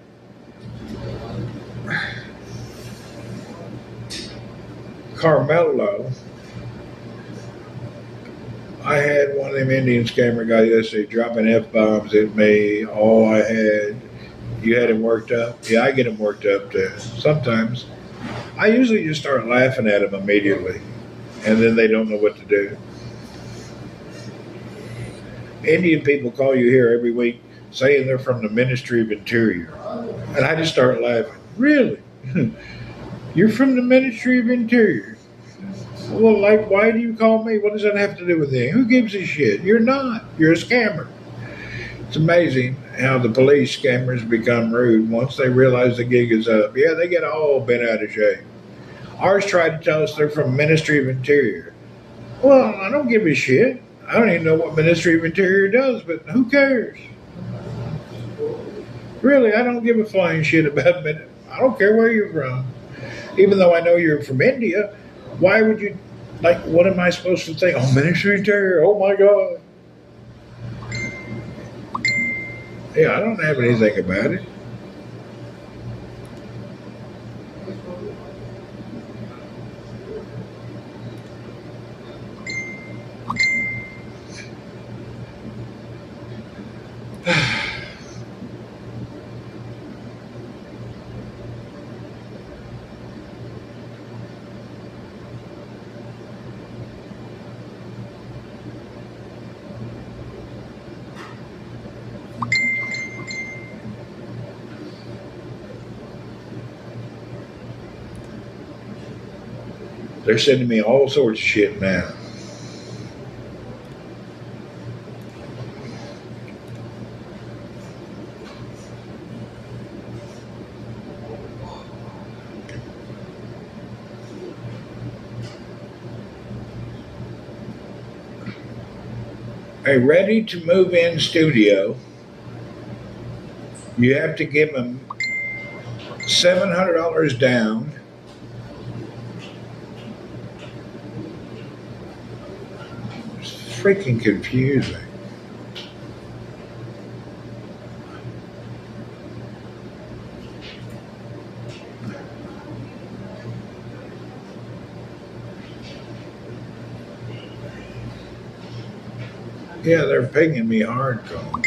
Carmelo. I had one of them Indian scammer guys yesterday dropping F-bombs at me. All I had. You had him worked up? Yeah, I get him worked up too. Sometimes. I usually just start laughing at them immediately, and then they don't know what to do. Indian people call you here every week saying they're from the Ministry of Interior. And I just start laughing. Really? You're from the Ministry of Interior? Well, like, why do you call me? What does that have to do with anything? Who gives a shit? You're not. You're a scammer. It's amazing how the police scammers become rude once they realize the gig is up. Yeah, they get all bent out of shape. Ours tried to tell us they're from Ministry of Interior. Well, I don't give a shit. I don't even know what Ministry of Interior does, but who cares? Really, I don't give a flying shit about it. I don't care where you're from. Even though I know you're from India, why would you, like, what am I supposed to think? Oh, Ministry of Interior, oh my God. Yeah, I don't have anything about it. They're sending me all sorts of shit now. A ready to move in studio, you have to give them $700 down. It's freaking confusing. Yeah, they're pinging me hardcore.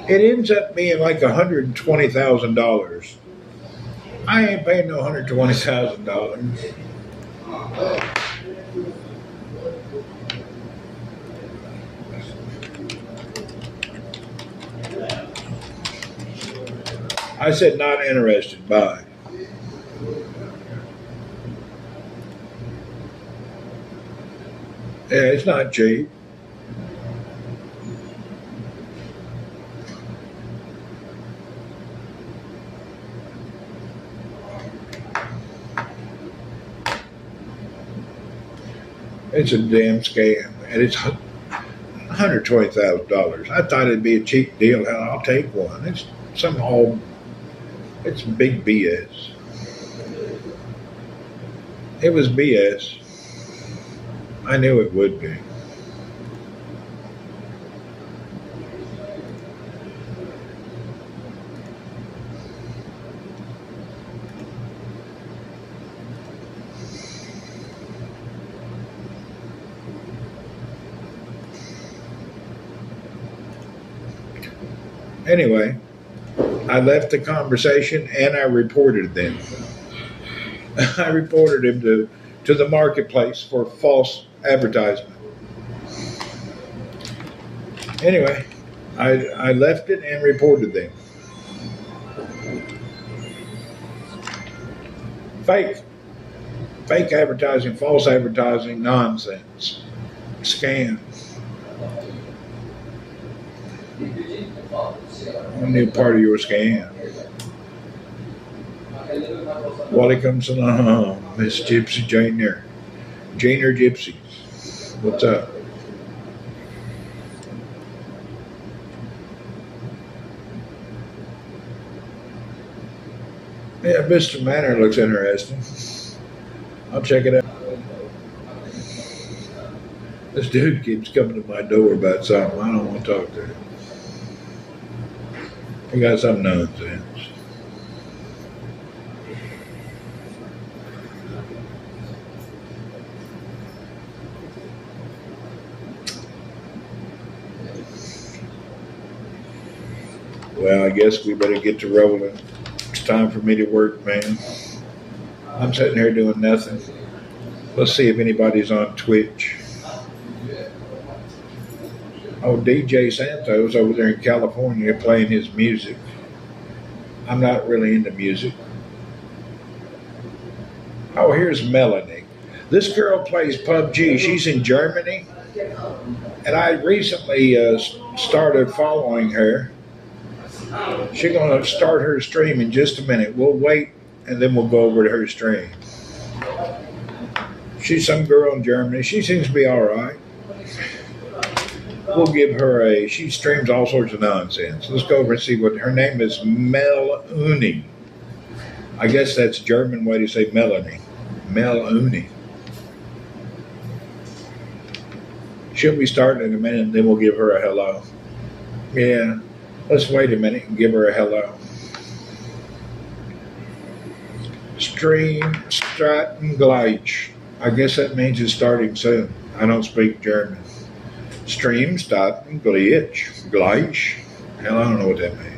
It ends up being like $120,000. I ain't paying no $120,000. I said not interested. Bye. Yeah, it's not cheap. It's a damn scam, and it's $120,000. I thought it'd be a cheap deal. Hell, I'll take one. It's it's big BS. It was BS. I knew it would be. Anyway, I left the conversation and I reported them. I reported him to the marketplace for false advertisement. Anyway, I left it and reported them. Fake advertising, false advertising, nonsense, scam. A new part of your scam. Wally comes along, Miss Gypsy Jane Gypsies. What's up? Yeah, Mr. Manor looks interesting. I'll check it out. This dude keeps coming to my door about something. I don't want to talk to him. He got some nonsense. Well, I guess we better get to rolling. It's time for me to work, man. I'm sitting here doing nothing. Let's see if anybody's on Twitch. Oh, DJ Santos over there in California playing his music. I'm not really into music. Oh, here's Melanie. This girl plays PUBG. She's in Germany. And I recently started following her. She's going to start her stream in just a minute. We'll wait and then we'll go over to her stream. She's some girl in Germany. She seems to be all right. We'll give her she streams all sorts of nonsense. Let's go over and see what her name is. Melanie. I guess that's a German way to say Melanie. Melanie. She'll be starting in a minute and then we'll give her a hello. Yeah. Let's wait a minute and give her a hello. Stream starten gleich. I guess that means it's starting soon. I don't speak German. Stream starten gleich. Gleich. Hell, I don't know what that means.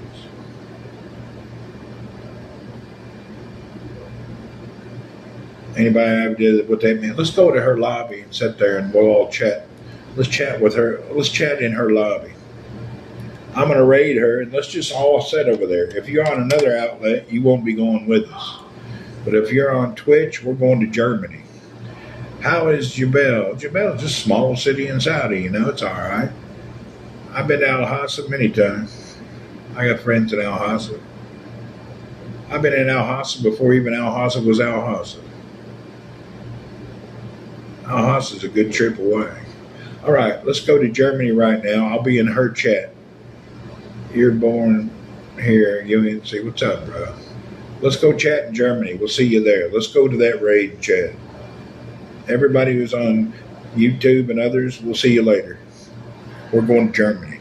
Anybody have idea what that means? Let's go to her lobby and sit there and we'll all chat. Let's chat with her. Let's chat in her lobby. I'm going to raid her, and let's just all sit over there. If you're on another outlet, you won't be going with us. But if you're on Twitch, we're going to Germany. How is Jebel? Jebel's just a small city in Saudi, it's all right. I've been to Al-Hassa many times. I got friends in Al-Hassa. I've been in Al-Hassa before even Al-Hassa was Al-Hassa. Al-Hassa's a good trip away. All right, let's go to Germany right now. I'll be in her chat. You're born here, UNC. What's up, bro? Let's go chat in Germany. We'll see you there. Let's go to that raid chat. Everybody who's on YouTube and others, we'll see you later. We're going to Germany.